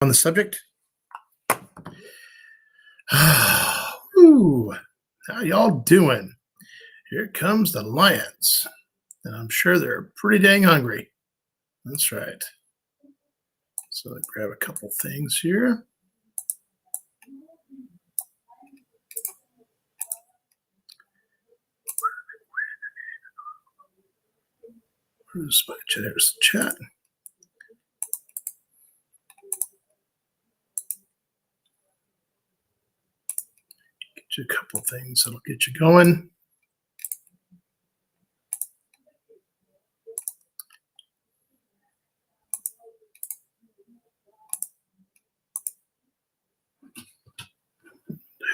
On the subject. Ooh, how y'all doing? Here comes the Lions, and I'm sure they're pretty dang hungry. That's right. So let's grab a couple things here. Where's my chat? There's the chat. Get you a couple things that'll get you going.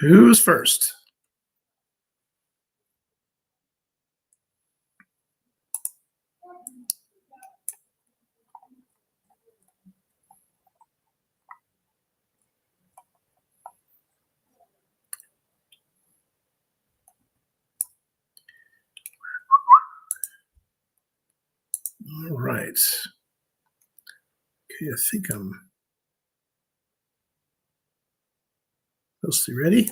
Who's first? All right. Okay, I think I'm mostly ready.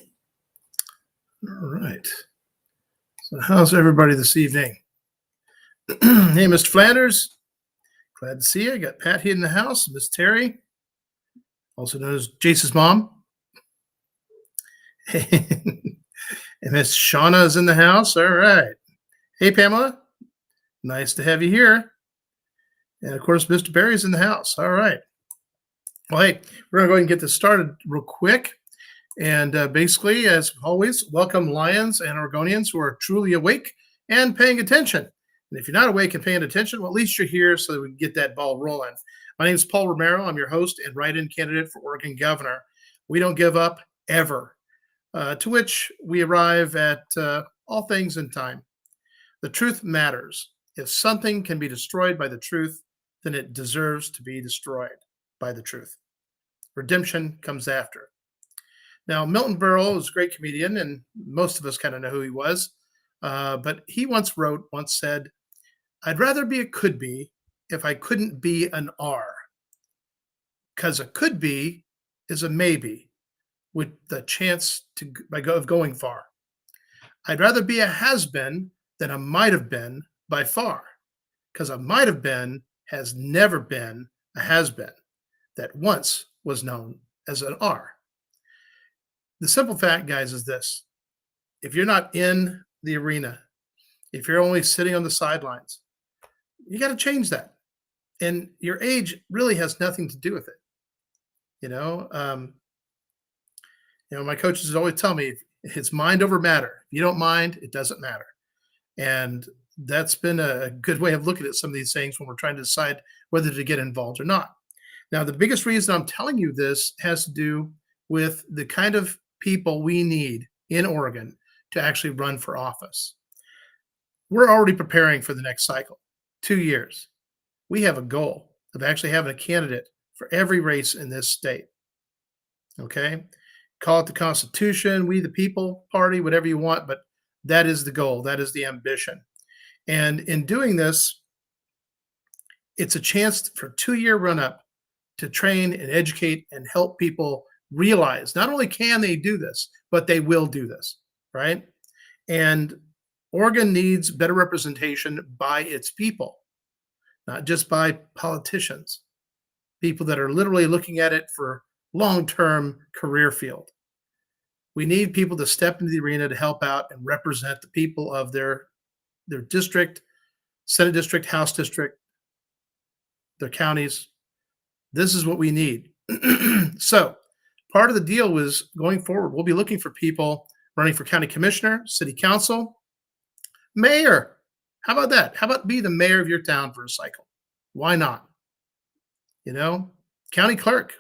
All right. So how's everybody this evening? Hey, Mr. Flanders. Glad to see you. I got Pat here in the house, Miss Terry, also known as Jace's mom. And Miss Shauna is in the house. All right. Hey, Pamela. Nice to have you here. And of course, Mr. Barry's in the house. All right. Well, hey, we're going to go ahead and get this started real quick. And basically, as always, welcome Lions and Oregonians who are truly awake and paying attention. And if you're not awake and paying attention, well, at least you're here so that we can get that ball rolling. My name is Paul Romero. I'm your host and write-in candidate for Oregon governor. We don't give up ever. To which we arrive at all things in time. The truth matters. If something can be destroyed by the truth, then it deserves to be destroyed by the truth. Redemption comes after. Now, Milton Berle is a great comedian, and most of us kind of know who he was. But he once said, I'd rather be a could be if I couldn't be an are. Because a could be is a maybe with the chance of going far. I'd rather be a has been than a might have been by far, because a might have been has never been a has been that once was known as an are. The simple fact, guys, is this. If you're not in the arena, if you're only sitting on the sidelines, you got to change that. And your age really has nothing to do with it. My coaches always tell me it's mind over matter. If you don't mind, it doesn't matter. And that's been a good way of looking at some of these things when we're trying to decide whether to get involved or not. Now, the biggest reason I'm telling you this has to do with the kind of people we need in Oregon to actually run for office. We're already preparing for the next cycle, 2 years. We have a goal of actually having a candidate for every race in this state. Okay? Call it the Constitution, we the people party, whatever you want, but that is the goal. That is the ambition. And in doing this, it's a chance for a 2-year run-up to train and educate and help people realize not only can they do this, but they will do this, right? And Oregon needs better representation by its people, not just by politicians, people that are literally looking at it for long-term career field. We need people to step into the arena to help out and represent the people of their district, Senate district, House district, their counties. This is what we need. So part of the deal was going forward, we'll be looking for people running for county commissioner, city council, mayor. How about that? How about be the mayor of your town for a cycle? Why not? County clerk.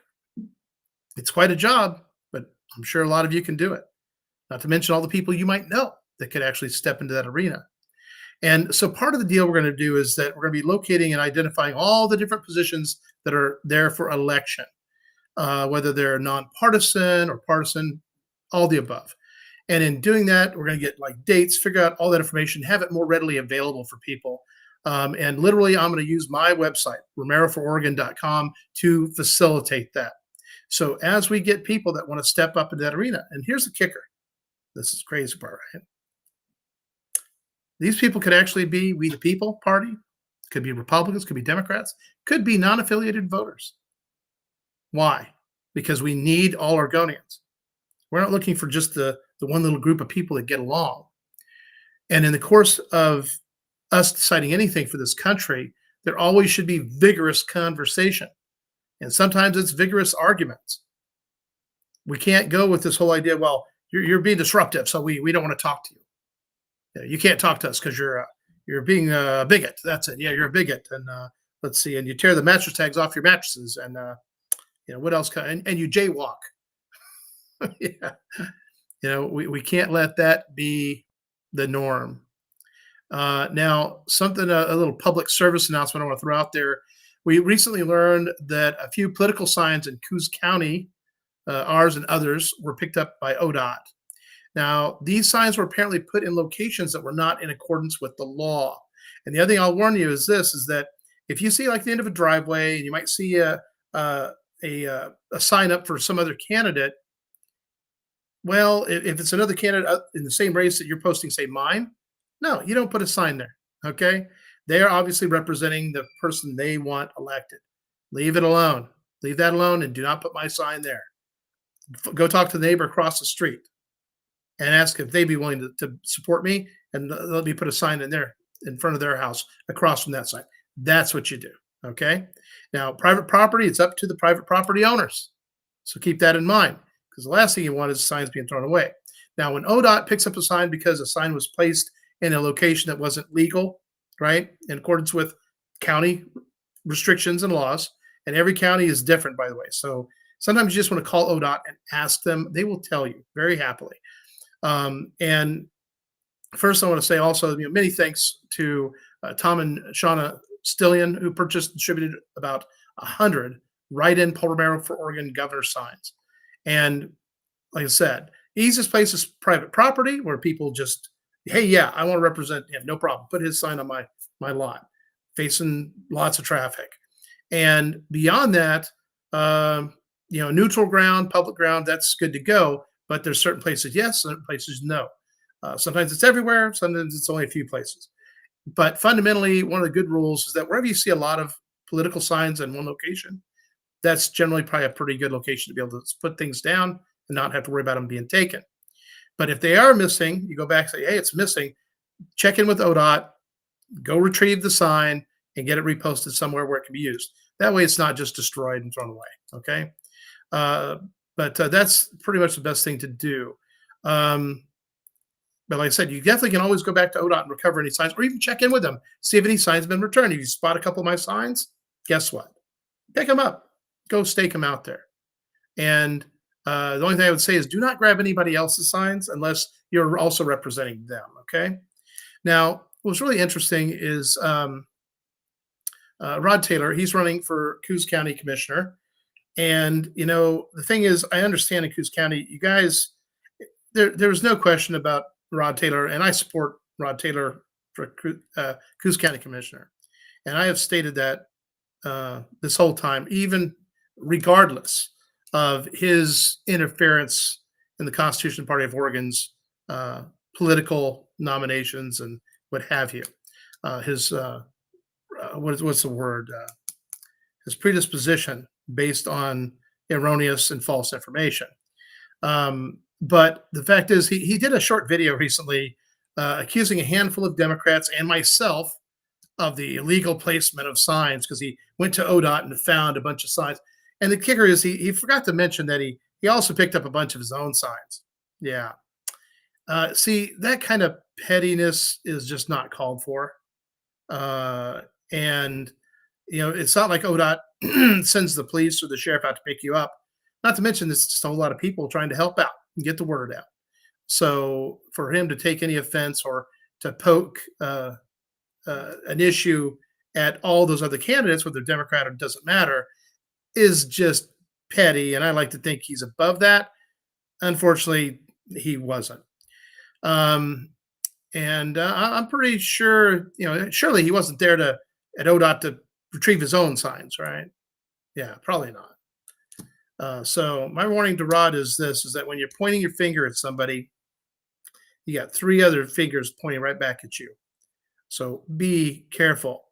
It's quite a job, but I'm sure a lot of you can do it. Not to mention all the people you might know that could actually step into that arena. And so part of the deal we're going to do is that we're going to be locating and identifying all the different positions that are there for election, whether they're nonpartisan or partisan, all the above. And in doing that, we're going to get like dates, figure out all that information, have it more readily available for people. And literally, I'm going to use my website, romerofororegon.com, to facilitate that. So as we get people that want to step up into that arena, and here's the kicker. This is the crazy part, right? These people could actually be We the People Party, could be Republicans, could be Democrats, could be non-affiliated voters. Why? Because we need all Oregonians. We're not looking for just the one little group of people that get along. And in the course of us deciding anything for this country, there always should be vigorous conversation. And sometimes it's vigorous arguments. We can't go with this whole idea, well, you're being disruptive, so we don't want to talk to you. You can't talk to us because you're being a bigot. That's it. Yeah, you're a bigot. And let's see, and you tear the mattress tags off your mattresses, and what else? And you jaywalk. Yeah, we can't let that be the norm. Now, something a little public service announcement I want to throw out there. We recently learned that a few political signs in Coos County, ours and others, were picked up by ODOT. Now, these signs were apparently put in locations that were not in accordance with the law. And the other thing I'll warn you is this: is that if you see like the end of a driveway, and you might see a sign up for some other candidate, well, if it's another candidate in the same race that you're posting, say mine, no, you don't put a sign there. Okay, they are obviously representing the person they want elected. Leave it alone. Leave that alone, and do not put my sign there. Go talk to the neighbor across the street and ask if they'd be willing to support me, and let me put a sign in there in front of their house across from that sign. That's what you do. Okay. Now, private property, it's up to the private property owners. So keep that in mind, because the last thing you want is signs being thrown away. Now, when ODOT picks up a sign because a sign was placed in a location that wasn't legal, right, in accordance with county restrictions and laws, and every county is different, by the way. So sometimes you just want to call ODOT and ask them. They will tell you very happily. And first, I want to say also, many thanks to Tom and Shauna Stillion, who purchased and distributed about 100 write-in Palomero for Oregon governor signs. And like I said, easiest place is private property, where people just, hey, yeah, I want to represent him, no problem. Put his sign on my lot, facing lots of traffic. And beyond that, neutral ground, public ground, that's good to go. But there's certain places yes, certain places no. Sometimes it's everywhere, sometimes it's only a few places. But fundamentally, one of the good rules is that wherever you see a lot of political signs in one location, that's generally probably a pretty good location to be able to put things down and not have to worry about them being taken. But if they are missing, you go back and say, hey, it's missing. Check in with ODOT, go retrieve the sign, and get it reposted somewhere where it can be used. That way it's not just destroyed and thrown away, okay? But that's pretty much the best thing to do. But like I said, you definitely can always go back to ODOT and recover any signs, or even check in with them, see if any signs have been returned. If you spot a couple of my signs, guess what? Pick them up. Go stake them out there. And the only thing I would say is do not grab anybody else's signs unless you're also representing them, okay? Now, what's really interesting is Rod Taylor. He's running for Coos County Commissioner. And, the thing is, I understand in Coos County, you guys, there's no question about Rod Taylor, and I support Rod Taylor for Coos County Commissioner. And I have stated that this whole time, even regardless of his interference in the Constitution Party of Oregon's political nominations and what have you. His, what's the word? His predisposition based on erroneous and false information. But the fact is, he did a short video recently accusing a handful of Democrats and myself of the illegal placement of signs, because he went to ODOT and found a bunch of signs. And the kicker is he forgot to mention that he also picked up a bunch of his own signs. Yeah. See, that kind of pettiness is just not called for. And, it's not like ODOT sends the police or the sheriff out to pick you up. Not to mention, there's just a whole lot of people trying to help out and get the word out. So for him to take any offense or to poke an issue at all those other candidates, whether Democrat or doesn't matter, is just petty. And I like to think he's above that. Unfortunately, he wasn't. And I'm pretty sure, surely he wasn't there at ODOT to retrieve his own signs, right? Yeah, probably not. So my warning to Rod is this: is that when you're pointing your finger at somebody, you got three other fingers pointing right back at you. So be careful.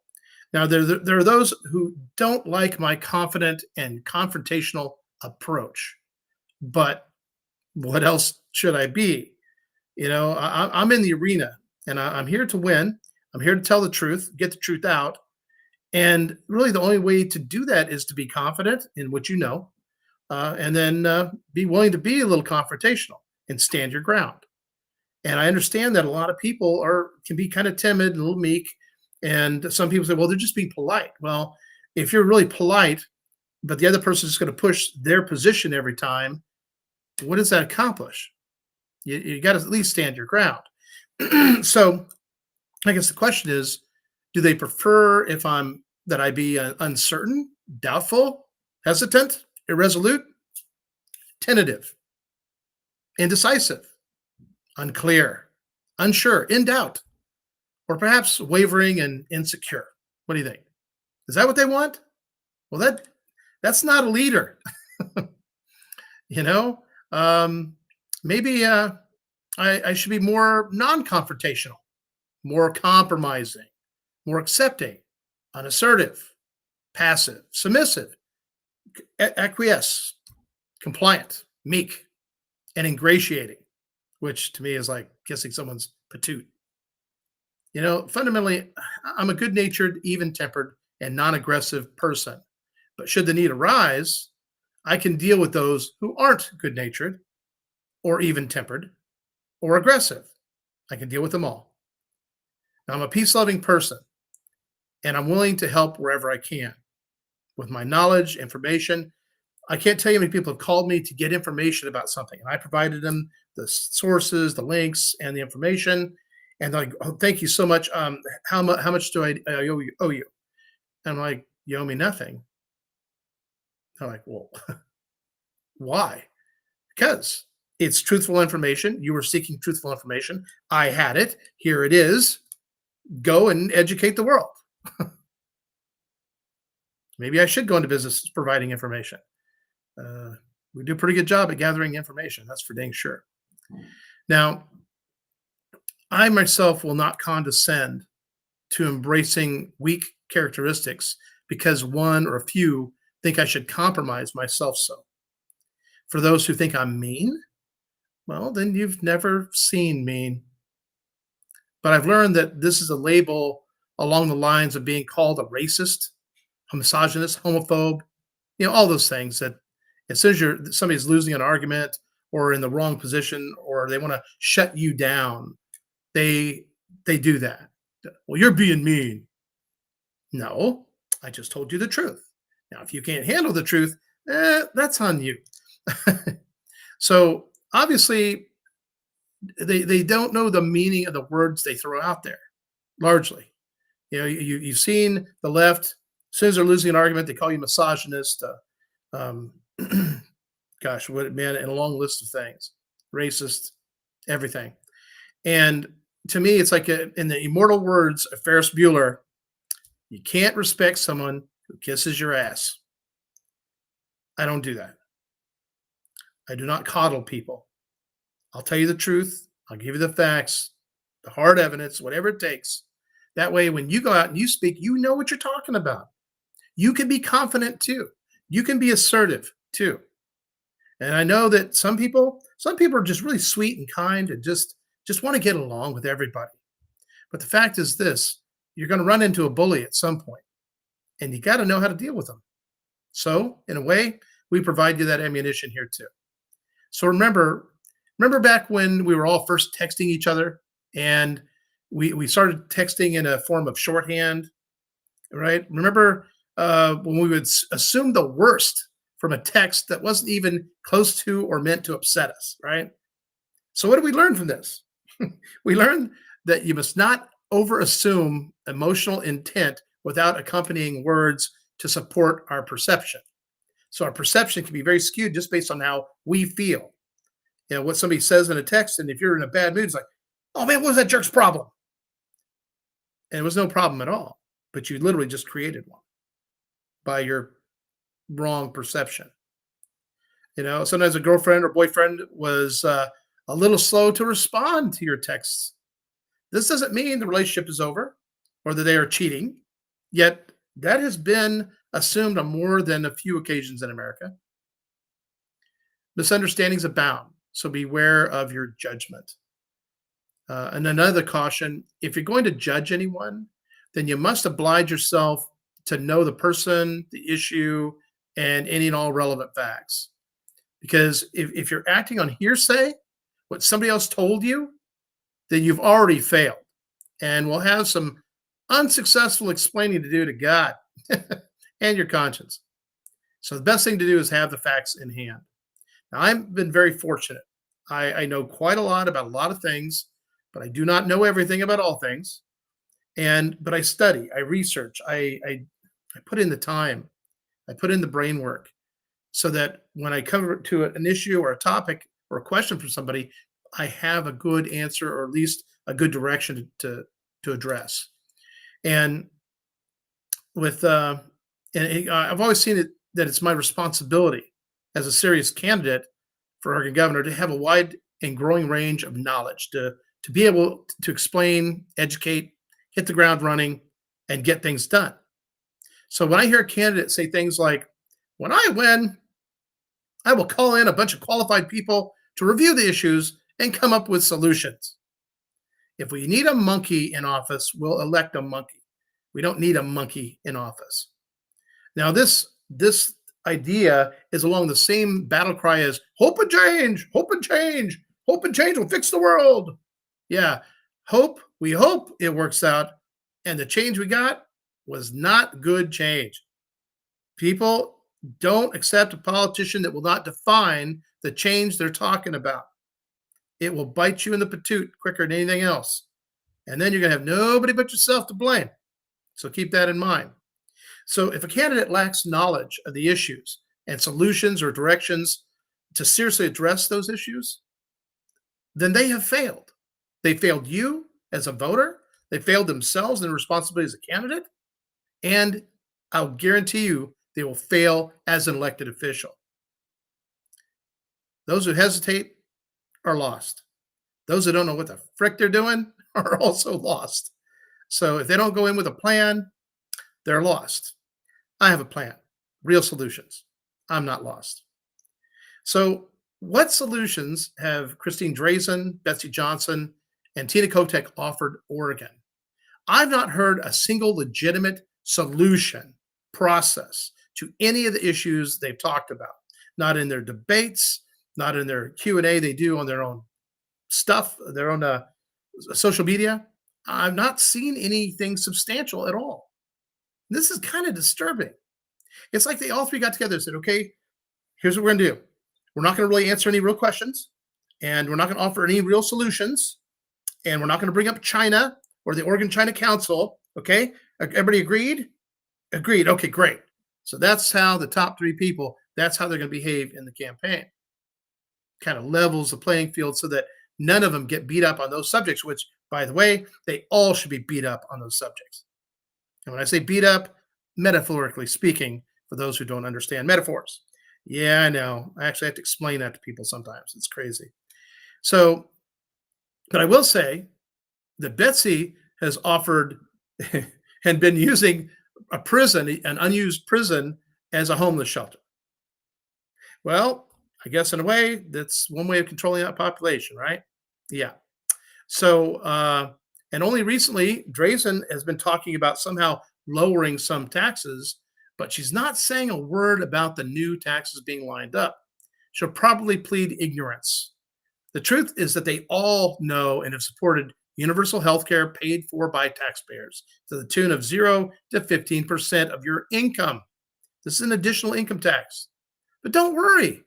Now, there are those who don't like my confident and confrontational approach, but what else should I be? I'm in the arena and I'm here to win. I'm here to tell the truth, get the truth out. And really, the only way to do that is to be confident in what you know, and then be willing to be a little confrontational and stand your ground. And I understand that a lot of people can be kind of timid and a little meek. And some people say, well, they're just being polite. Well, if you're really polite, but the other person is going to push their position every time, what does that accomplish? You got to at least stand your ground. So I guess the question is, do they prefer if I be uncertain, doubtful, hesitant, irresolute, tentative, indecisive, unclear, unsure, in doubt, or perhaps wavering and insecure? What do you think? Is that what they want? Well, that's not a leader. you know, um, maybe I should be more non-confrontational, more compromising, more accepting, unassertive, passive, submissive, acquiesce, compliant, meek, and ingratiating, which to me is like kissing someone's patoot. Fundamentally, I'm a good natured, even tempered, and non aggressive person. But should the need arise, I can deal with those who aren't good natured, or even tempered, or aggressive. I can deal with them all. Now, I'm a peace loving person, and I'm willing to help wherever I can with my knowledge, information. I can't tell you how many people have called me to get information about something, and I provided them the sources, the links, and the information. And they're like, "Oh, thank you so much. How much do I owe you?" And I'm like, "You owe me nothing." They're like, "Well, why?" Because it's truthful information. You were seeking truthful information. I had it. Here it is. Go and educate the world. Maybe I should go into business providing information. Uh, we do a pretty good job at gathering information. That's for dang sure. Now, I myself will not condescend to embracing weak characteristics because one or a few think I should compromise myself so. For those who think I'm mean, well, then you've never seen mean. But I've learned that this is a label along the lines of being called a racist, a misogynist, homophobe, all those things that as soon as somebody's losing an argument or in the wrong position or they want to shut you down, they do that. Well, you're being mean. No, I just told you the truth. Now, if you can't handle the truth, that's on you. So obviously, they don't know the meaning of the words they throw out there. Largely, you've seen the left. As soon as they're losing an argument, they call you misogynist. Um, gosh, what man, and a long list of things, racist, everything. And to me, it's like in the immortal words of Ferris Bueller, you can't respect someone who kisses your ass. I don't do that. I do not coddle people. I'll tell you the truth. I'll give you the facts, the hard evidence, whatever it takes. That way, when you go out and you speak, you know what you're talking about. You can be confident too. You can be assertive too. And I know that some people are just really sweet and kind and just want to get along with everybody. But the fact is this, you're going to run into a bully at some point, and you got to know how to deal with them. So, in a way, we provide you that ammunition here too. So remember back when we were all first texting each other and we started texting in a form of shorthand, right? Remember when we would assume the worst from a text that wasn't even close to or meant to upset us, right? So what did we learn from this? We learned that you must not overassume emotional intent without accompanying words to support our perception. So our perception can be very skewed just based on how we feel. What somebody says in a text, and if you're in a bad mood, it's like, oh man, what was that jerk's problem? And it was no problem at all, but you literally just created one by your wrong perception. Sometimes a girlfriend or boyfriend was a little slow to respond to your texts. This doesn't mean the relationship is over or that they are cheating, yet that has been assumed on more than a few occasions in America. Misunderstandings abound, so beware of your judgment. And another caution, if you're going to judge anyone, then you must oblige yourself to know the person, the issue, and any and all relevant facts. Because if you're acting on hearsay, what somebody else told you, then you've already failed and will have some unsuccessful explaining to do to God and your conscience. So the best thing to do is have the facts in hand. Now, I've been very fortunate. I know quite a lot about a lot of things, but I do not know everything about all things. But I study, I research, I put in the time, I put in the brain work, so that when I come to an issue or a topic or a question from somebody, I have a good answer or at least a good direction to address. And with I've always seen it that it's my responsibility as a serious candidate for Oregon governor to have a wide and growing range of knowledge to be able to explain, educate, hit the ground running, and get things done. So when I hear a candidate say things like, "When I win, I will call in a bunch of qualified people to review the issues and come up with solutions." If we need a monkey in office, we'll elect a monkey. We don't need a monkey in office. Now, this idea is along the same battle cry as hope and change, hope and change, hope and change will fix the world. Yeah, we hope it works out. And the change we got was not good change. People don't accept a politician that will not define the change they're talking about. It will bite you in the patoot quicker than anything else. And then you're going to have nobody but yourself to blame. So keep that in mind. So if a candidate lacks knowledge of the issues and solutions or directions to seriously address those issues, then they have failed. They failed you as a voter. They failed themselves in their responsibility as a candidate. And I'll guarantee you they will fail as an elected official. Those who hesitate are lost. Those who don't know what the frick they're doing are also lost. So if they don't go in with a plan, they're lost. I have a plan, real solutions. I'm not lost. So what solutions have Christine Drazan, Betsy Johnson, and Tina Kotek offered Oregon? I've not heard a single legitimate solution process to any of the issues they've talked about. Not in their debates, not in their Q&A they do on their own stuff, their own social media. I've not seen anything substantial at all. This is kind of disturbing. It's like they all three got together and said, okay, here's what we're going to do. We're not going to really answer any real questions, and we're not going to offer any real solutions, and we're not going to bring up China or the Oregon China Council. Okay, everybody agreed? Agreed. Okay, great. So that's how the top three people, that's how they're going to behave in the campaign. Kind of levels the playing field so that none of them get beat up on those subjects, which, by the way, they all should be beat up on those subjects. And when I say beat up, metaphorically speaking, for those who don't understand metaphors. Yeah, I know. I actually have to explain that to people sometimes. It's crazy. So, but I will say that Betsy has offered and been using a prison, an unused prison, as a homeless shelter. Well, I guess in a way, that's one way of controlling that population, right? Yeah. So, and only recently, Drazan has been talking about somehow lowering some taxes, but she's not saying a word about the new taxes being lined up. She'll probably plead ignorance. The truth is that they all know and have supported universal health care paid for by taxpayers to the tune of 0 to 15% of your income. This is an additional income tax. But don't worry,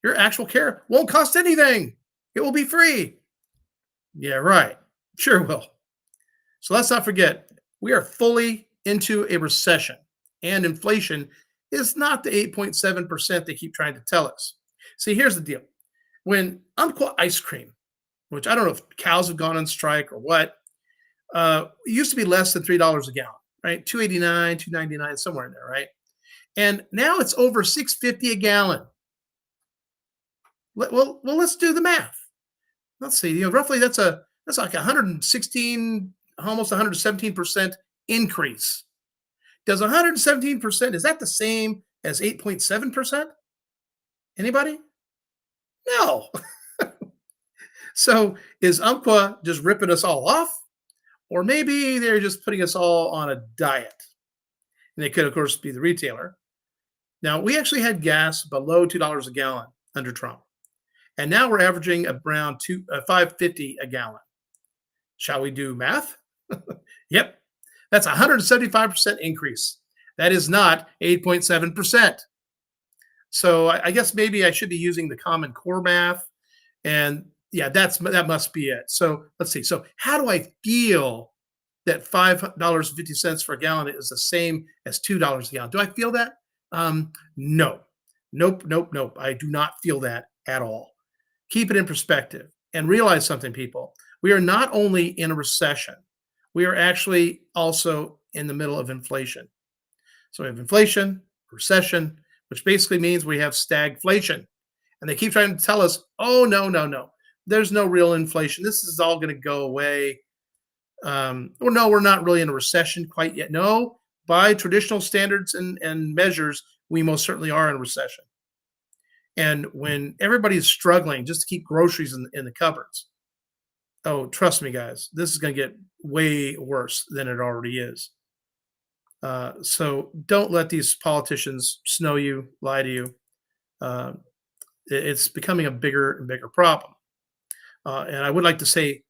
your actual care won't cost anything. It will be free. Yeah, right. Sure will. So let's not forget, we are fully into a recession, and inflation is not the 8.7% they keep trying to tell us. See, here's the deal. When Umpqua ice cream, which I don't know if cows have gone on strike or what, it used to be less than $3 a gallon, right? $2.89, $2.99, somewhere in there, right? And now it's over $6.50 a gallon. Well, let's do the math. Let's see. Roughly that's like 116, almost 117% increase. Does 117%, is that the same as 8.7%? Anybody? No. So is Umpqua just ripping us all off? Or maybe they're just putting us all on a diet. And they could, of course, be the retailer. Now, we actually had gas below $2 a gallon under Trump. And now we're averaging around 5.50 a gallon. Shall we do math? Yep. That's a 175% increase. That is not 8.7%. So I guess maybe I should be using the Common Core math. And yeah, that must be it. So let's see. So how do I feel that $5.50 for a gallon is the same as $2 a gallon? Do I feel that? No. Nope, nope, nope. I do not feel that at all. Keep it in perspective and realize something, people. We are not only in a recession, we are actually also in the middle of inflation. So we have inflation, recession, which basically means we have stagflation. And they keep trying to tell us, oh, no, no, no. There's no real inflation. This is all going to go away. Or no, we're not really in a recession quite yet. No, by traditional standards and measures, we most certainly are in a recession. And when everybody's struggling just to keep groceries in the cupboards, oh, trust me, guys, this is going to get way worse than it already is. So don't let these politicians snow you, lie to you. Uh, it's becoming a bigger and bigger problem. And I would like to say,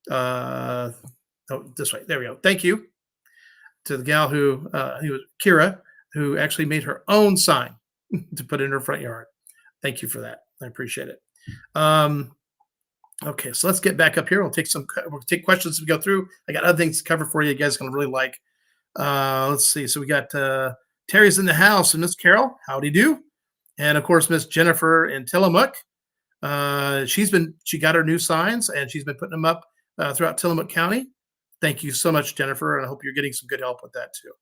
this way, there we go. Thank you to the gal who was Kira, who actually made her own sign to put in her front yard. Thank you for that. I appreciate it. Okay, so let's get back up here. We'll take questions as we go through. I got other things to cover for you. You guys are going to really like. Let's see. So we got Terry's in the house, and Miss Carol, howdy do, and of course Miss Jennifer in Tillamook. She got her new signs, and she's been putting them up throughout Tillamook County. Thank you so much, Jennifer, and I hope you're getting some good help with that too.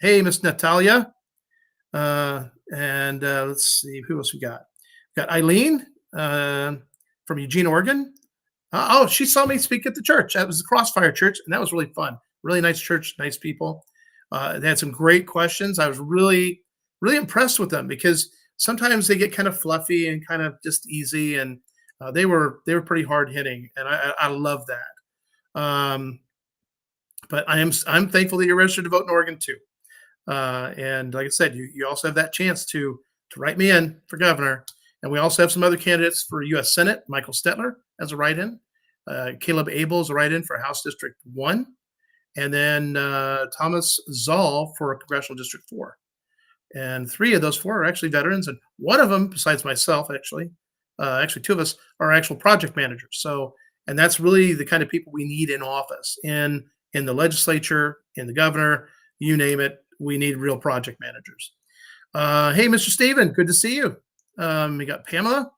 Hey, Miss Natalia, and let's see who else we got. Got Eileen from Eugene, Oregon. Oh, she saw me speak at the church. That was the Crossfire Church, and that was really fun. Really nice church, nice people. They had some great questions. I was really, really impressed with them because sometimes they get kind of fluffy and kind of just easy, and they were pretty hard hitting, and I love that. But I'm thankful that you're registered to vote in Oregon too. And like I said, you also have that chance to write me in for governor. And we also have some other candidates for U.S. Senate. Michael Stetler as a write-in. Caleb Abel is a write-in for House District 1. And then Thomas Zoll for Congressional District 4. And 3 of those 4 are actually veterans. And one of them, besides myself, actually 2 of us are actual project managers. So, and that's really the kind of people we need in office, in the legislature, in the governor, you name it. We need real project managers. Hey, Mr. Stephen, good to see you. We got Pamela.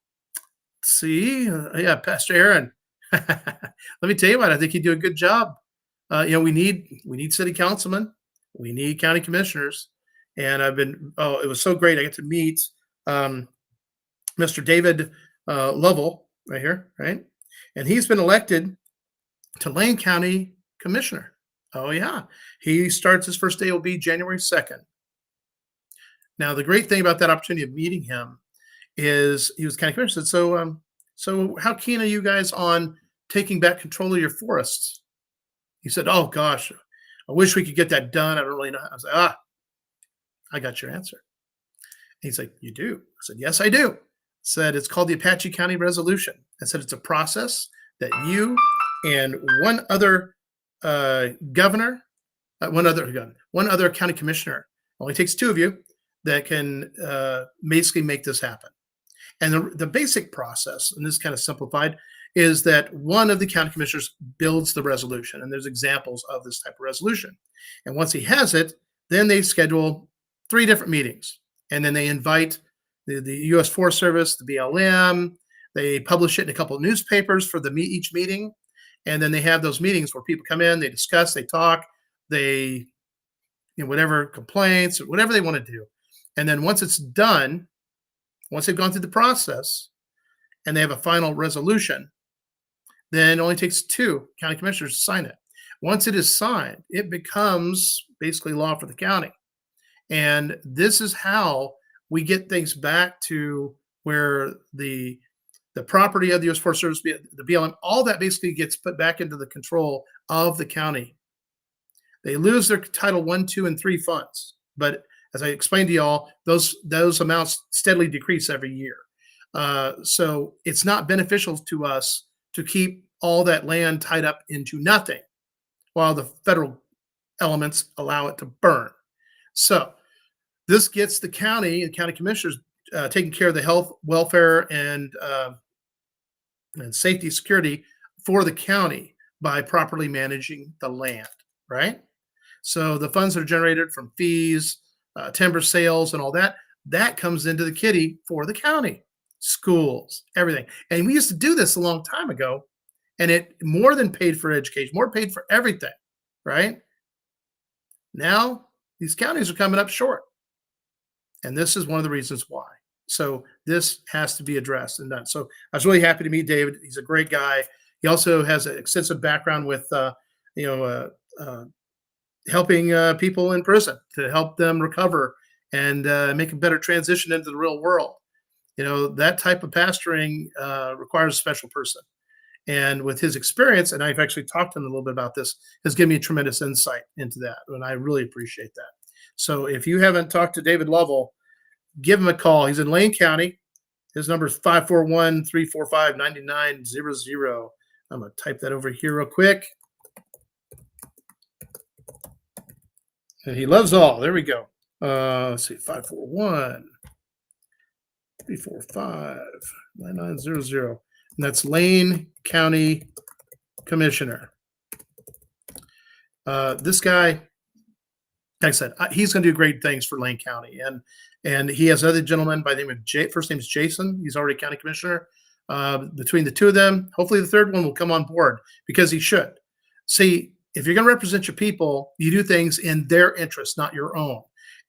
Let's see. Yeah, Pastor Aaron. Let me tell you what, I think you do a good job. We need city councilmen. We need county commissioners. And it was so great. I got to meet Mr. David Lovell right here, right? And he's been elected to Lane County Commissioner. Oh, yeah. He starts, his first day will be January 2nd. Now, the great thing about that opportunity of meeting him is he was county commissioner. So how keen are you guys on taking back control of your forests? He said, oh, gosh, I wish we could get that done. I don't really know. I was like, I got your answer. And he's like, you do? I said, yes, I do. I said, it's called the Apache County Resolution. I said, it's a process that you and one other governor, one other county commissioner, only takes 2 of you, that can basically make this happen. And the basic process, and this is kind of simplified, is that one of the county commissioners builds the resolution. And there's examples of this type of resolution. And once he has it, then they schedule 3 different meetings. And then they invite the U.S. Forest Service, the BLM. They publish it in a couple of newspapers for each meeting. And then they have those meetings where people come in, they discuss, they talk, they, whatever complaints, or whatever they want to do. And then once it's done, once they've gone through the process, and they have a final resolution, then it only takes 2 county commissioners to sign it. Once it is signed, it becomes basically law for the county. And this is how we get things back to where the property of the U.S. Forest Service, the BLM, all that basically gets put back into the control of the county. They lose their Title I, II, and III funds, but as I explained to y'all, those amounts steadily decrease every year. So it's not beneficial to us to keep all that land tied up into nothing, while the federal elements allow it to burn. So this gets the county and county commissioners taking care of the health, welfare, and safety, security for the county by properly managing the land, right? So the funds that are generated from fees, timber sales, and all that, that comes into the kitty for the county, schools, everything. And we used to do this a long time ago, and it more than paid for education, more paid for everything, right? Now these counties are coming up short. And this is one of the reasons why. So this has to be addressed and done. So I was really happy to meet David. He's a great guy. He also has an extensive background with, helping people in prison to help them recover and make a better transition into the real world. That type of pastoring requires a special person. And with his experience, and I've actually talked to him a little bit about this, has given me tremendous insight into that. And I really appreciate that. So if you haven't talked to David Lovell, give him a call. He's in Lane County. His number is 541-345-9900. I'm going to type that over here real quick. And he loves all. There we go. Let's see, 541-345-9900. And that's Lane County Commissioner. This guy, like I said, he's going to do great things for Lane County, and he has another gentleman by the name of first name is Jason. He's already county commissioner. Between the two of them, hopefully the third one will come on board because he should. See, if you're going to represent your people, you do things in their interest, not your own.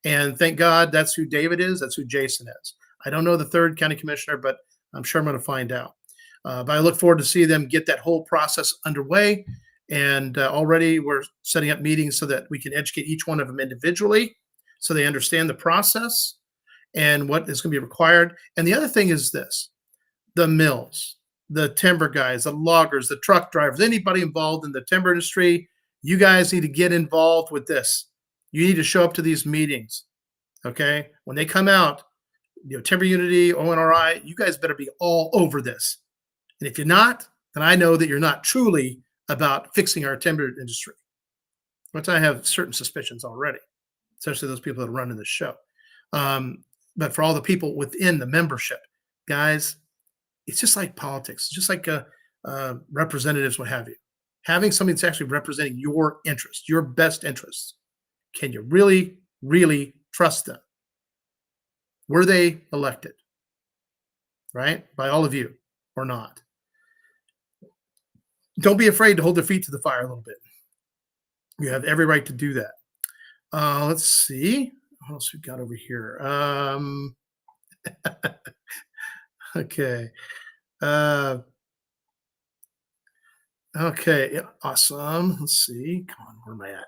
And thank God that's who David is. That's who Jason is. I don't know the third county commissioner, but I'm sure I'm going to find out. But I look forward to see them get that whole process underway. And already we're setting up meetings so that we can educate each one of them individually so they understand the process and what is going to be required. And the other thing is this: the mills, the timber guys, the loggers, the truck drivers, anybody involved in the timber industry, you guys need to get involved with this. You need to show up to these meetings, okay? When they come out, Timber Unity, ONRI, you guys better be all over this. And if you're not, then I know that you're not truly about fixing our timber industry, which I have certain suspicions already, especially those people that are running the show. But for all the people within the membership, guys, it's just like politics, just like representatives, what have you. Having somebody that's actually representing your interests, your best interests. Can you really, really trust them? Were they elected, right, by all of you or not? Don't be afraid to hold their feet to the fire a little bit. You have every right to do that. Let's see. What else we got over here? Okay. Okay. Yeah, awesome. Let's see. Come on. Where am I at?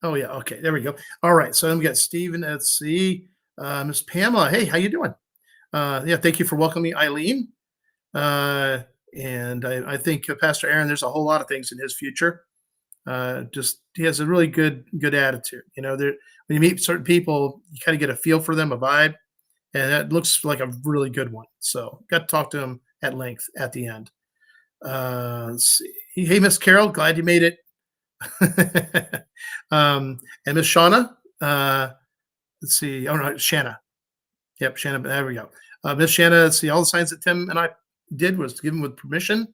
Oh, yeah. Okay. There we go. All right. So then we got Stephen. Let's see. Miss Pamela. Hey, how you doing? Yeah. Thank you for welcoming me, Eileen. And I think Pastor Aaron, there's a whole lot of things in his future. Just he has a really good attitude. When you meet certain people, you kind of get a feel for them, a vibe, and that looks like a really good one. So got to talk to him at length at the end. Let's see. Hey, Miss Carol, glad you made it. And Miss Shauna, let's see. Oh no, Shanna. Yep, Shanna. There we go. Miss Shanna, let's see. All the signs that Tim and I did was given with permission,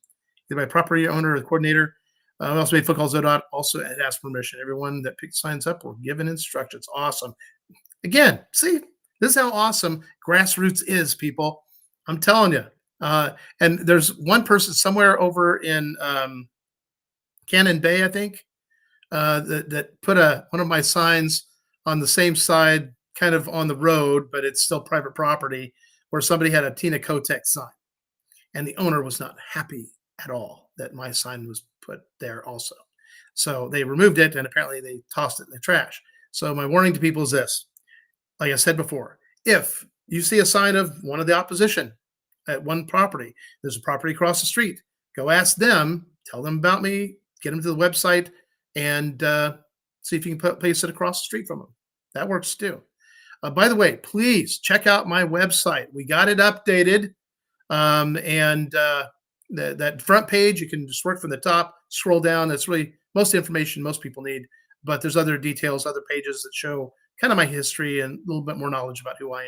either by property owner or the coordinator. We also made phone calls that also had asked permission. Everyone that picked signs up were given instructions. Awesome. Again, see, this is how awesome grassroots is, people. I'm telling you. And there's one person somewhere over in Cannon Bay, I think, that put one of my signs on the same side kind of on the road, but it's still private property, where somebody had a Tina Kotek sign, and the owner was not happy at all that my sign was put there also. So they removed it, and apparently they tossed it in the trash. So my warning to people is this: like I said before, if you see a sign of one of the opposition at one property, there's a property across the street, go ask them, tell them about me, get them to the website, and see if you can place it across the street from them. That works too. By the way, please check out my website. We got it updated. And that front page, you can just work from the top, scroll down. That's really most of the information most people need. But there's other details, other pages that show kind of my history and a little bit more knowledge about who I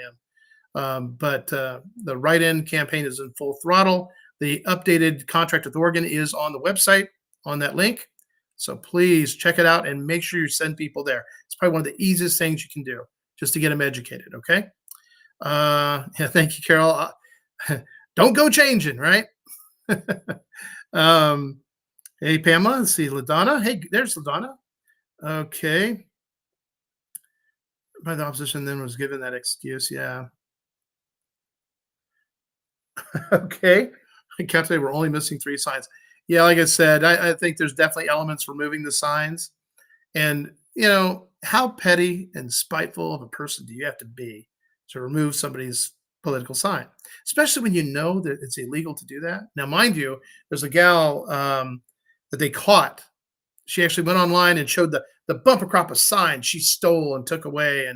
am. But the write-in campaign is in full throttle. The updated contract with Oregon is on the website on that link. So please check it out and make sure you send people there. It's probably one of the easiest things you can do just to get them educated. Okay. Yeah, thank you, Carol. Don't go changing, right? um, hey, Pamela. Let's see, LaDonna. Hey, there's LaDonna. Okay. By the opposition, then was given that excuse. Yeah. Okay. Captain, we're only missing 3 signs. Yeah, like I said, I think there's definitely elements removing the signs. And, how petty and spiteful of a person do you have to be to remove somebody's political sign, especially when you know that it's illegal to do that? Now, mind you, there's a gal that they caught. She actually went online and showed the bumper crop of signs she stole and took away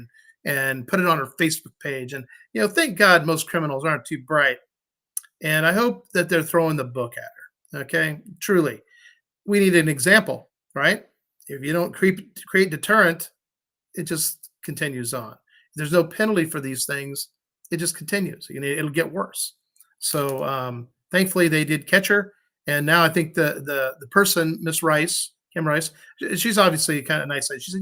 and put it on her Facebook page. And thank God most criminals aren't too bright. And I hope that they're throwing the book at her. Okay, truly, we need an example, right? If you don't create deterrent, it just continues on. If there's no penalty for these things, it just continues. It'll get worse. So thankfully, they did catch her, and now I think the person, Miss Rice, Kim Rice, she's obviously kind of nice. She said,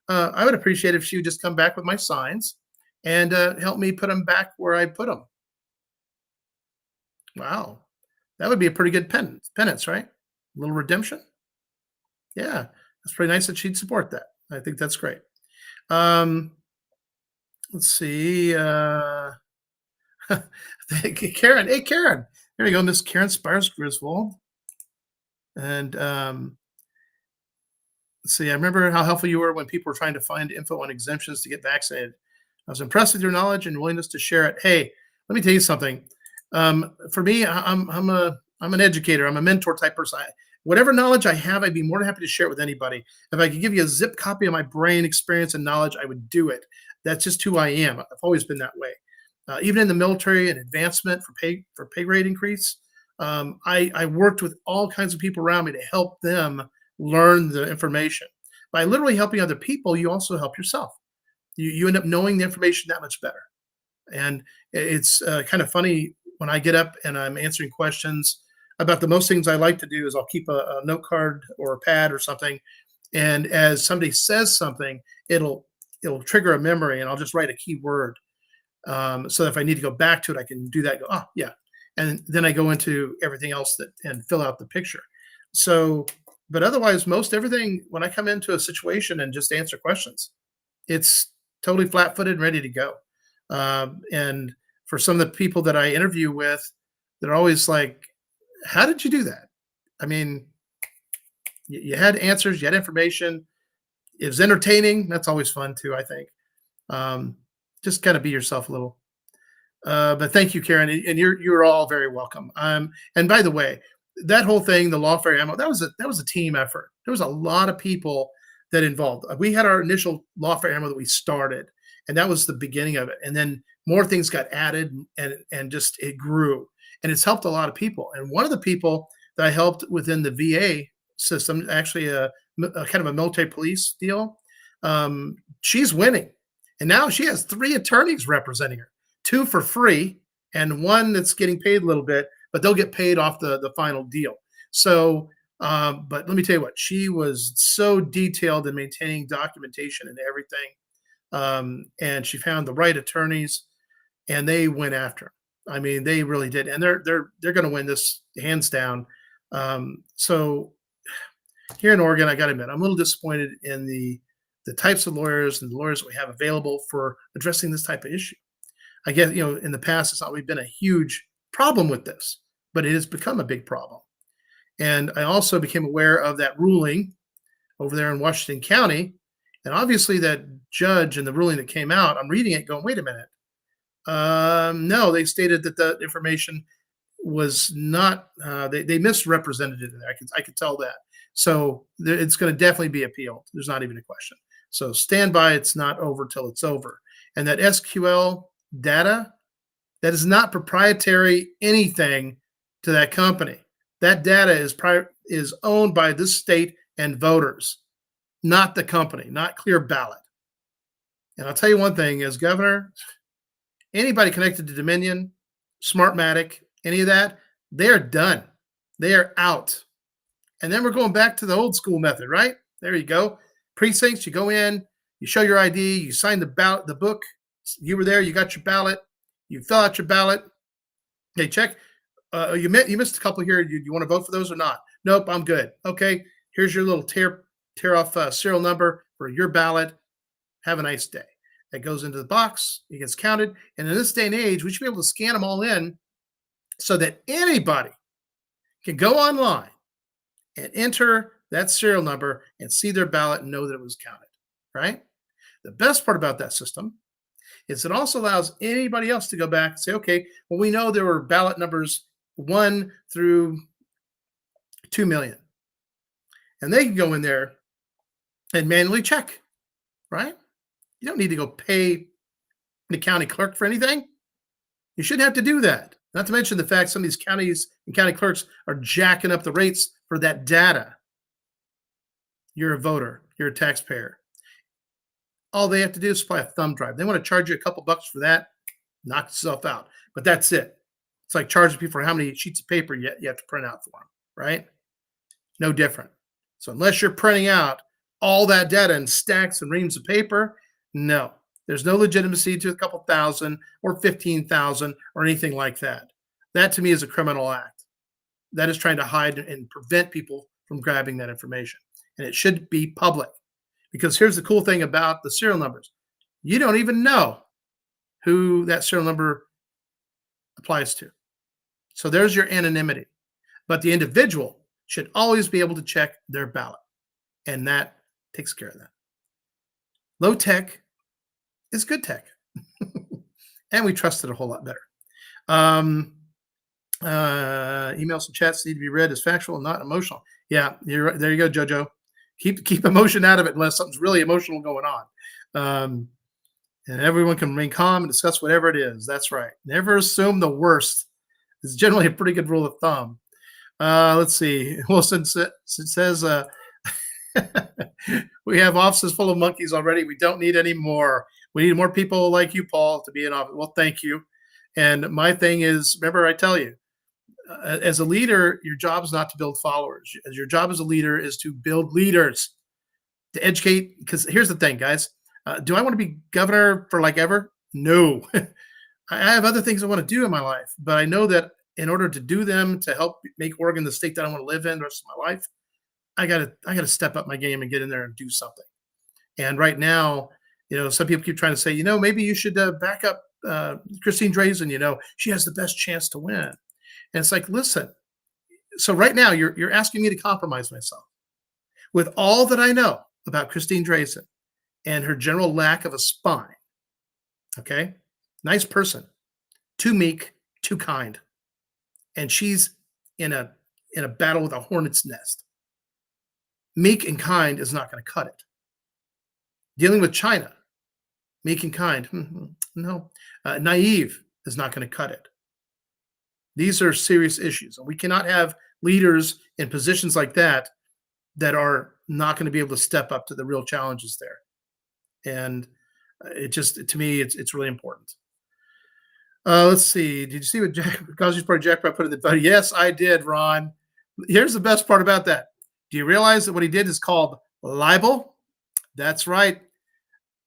I would appreciate if she would just come back with my signs and help me put them back where I put them. Wow, that would be a pretty good penance, right? A little redemption. Yeah, that's pretty nice that she'd support that. I think that's great. Um, let's see. Karen. Hey, Karen. There you go, Miss Karen Spires Griswold. And let's see. I remember how helpful you were when people were trying to find info on exemptions to get vaccinated. I was impressed with your knowledge and willingness to share it. Hey, let me tell you something. For me, I'm an educator. I'm a mentor type person. Whatever knowledge I have, I'd be more than happy to share it with anybody. If I could give you a zip copy of my brain experience and knowledge, I would do it. That's just who I am. I've always been that way. Even in the military and advancement for pay grade increase, I worked with all kinds of people around me to help them learn the information. By literally helping other people, you also help yourself. You end up knowing the information that much better. And it's kind of funny when I get up and I'm answering questions about the most things I like to do is I'll keep a note card or a pad or something. And as somebody says something, it'll trigger a memory, and I'll just write a key word. So that if I need to go back to it, I can do that. Go, oh yeah, and then I go into everything else and fill out the picture. So, but otherwise, most everything when I come into a situation and just answer questions, it's totally flat-footed and ready to go. And for some of the people that I interview with, they're always like, "How did you do that?" I mean, you had answers, you had information. It was entertaining. That's always fun too, I think. Um, just kind of be yourself a little. But thank you, Karen, and you're all very welcome. And by the way, that whole thing, the lawfare ammo, that was a team effort. There was a lot of people that involved. We had our initial lawfare ammo that we started, and that was the beginning of it. And then more things got added, and just it grew, and it's helped a lot of people. And one of the people that I helped within the VA system, actually a kind of a military police deal, she's winning, and now she has 3 attorneys representing her, 2 for free, and 1 that's getting paid a little bit, but they'll get paid off the final deal. So, but let me tell you what, she was so detailed in maintaining documentation and everything, and she found the right attorneys, and they went after her. I mean, they really did, and they're going to win this hands down. So here in Oregon, I got to admit, I'm a little disappointed in the the types of lawyers and the lawyers we have available for addressing this type of issue. I guess, in the past, it's not really been a huge problem with this, but it has become a big problem. And I also became aware of that ruling over there in Washington County. And obviously, that judge and the ruling that came out, I'm reading it going, wait a minute. No, they stated that the information was not, they misrepresented it in there. I could tell that. So it's going to definitely be appealed. There's not even a question. So stand by. It's not over till it's over. And that SQL data, that is not proprietary anything to that company. That data is owned by this state and voters, not the company, not Clear Ballot. And I'll tell you one thing, as governor, anybody connected to Dominion, Smartmatic, any of that, they are done. They are out. And then we're going back to the old school method, right? There you go. Precincts, you go in, you show your ID, you sign the ballot, the book. You were there, you got your ballot, you fill out your ballot. They check. You missed a couple here. You want to vote for those or not? Nope, I'm good. Okay, here's your little tear off serial number for your ballot. Have a nice day. That goes into the box. It gets counted. And in this day and age, we should be able to scan them all in so that anybody can go online and enter that serial number and see their ballot and know that it was counted, right? The best part about that system is it also allows anybody else to go back and say, okay, well, we know there were ballot numbers 1 through 2 million. And they can go in there and manually check, right? You don't need to go pay the county clerk for anything. You shouldn't have to do that. Not to mention the fact some of these counties and county clerks are jacking up the rates for that data. You're a voter. You're a taxpayer. All they have to do is supply a thumb drive. They want to charge you a couple bucks for that. Knock yourself out. But that's it. It's like charging people for how many sheets of paper you have to print out for them, right? No different. So unless you're printing out all that data in stacks and reams of paper, no. There's no legitimacy to a couple thousand or 15,000 or anything like that. That to me is a criminal act. That is trying to hide and prevent people from grabbing that information. And it should be public. Because here's the cool thing about the serial numbers. You don't even know who that serial number applies to. So there's your anonymity. But the individual should always be able to check their ballot. And that takes care of that. Low tech is good tech. And we trust it a whole lot better. Emails and chats need to be read as factual and not emotional. Yeah, you're right. There you go, Jojo. Keep emotion out of it unless something's really emotional going on. And everyone can remain calm and discuss whatever it is. That's right. Never assume the worst. It's generally a pretty good rule of thumb. Let's see. Wilson says we have offices full of monkeys already. We don't need any more. We need more people like you, Paul, to be in office. Well, thank you. And my thing is, remember, I tell you, as a leader, your job is not to build followers. Your job as a leader is to build leaders, to educate. Because here's the thing, guys. Do I want to be governor for like ever? No. I have other things I want to do in my life, but I know that in order to do them, to help make Oregon the state that I want to live in the rest of my life, I gotta step up my game and get in there and do something. And right now, some people keep trying to say, maybe you should back up Christine Drazan. She has the best chance to win. And it's like, listen. So right now, you're asking me to compromise myself with all that I know about Christine Drazan and her general lack of a spine. Okay, nice person, too meek, too kind, and she's in a battle with a hornet's nest. Meek and kind is not going to cut it. Dealing with China, meek and kind, no. Naive is not going to cut it. These are serious issues, and we cannot have leaders in positions like that are not going to be able to step up to the real challenges there. And to me, it's really important. Let's see. Did you see what Cosby's Party Jack put in the video? Yes, I did, Ron. Here's the best part about that. Do you realize that what he did is called libel? That's right.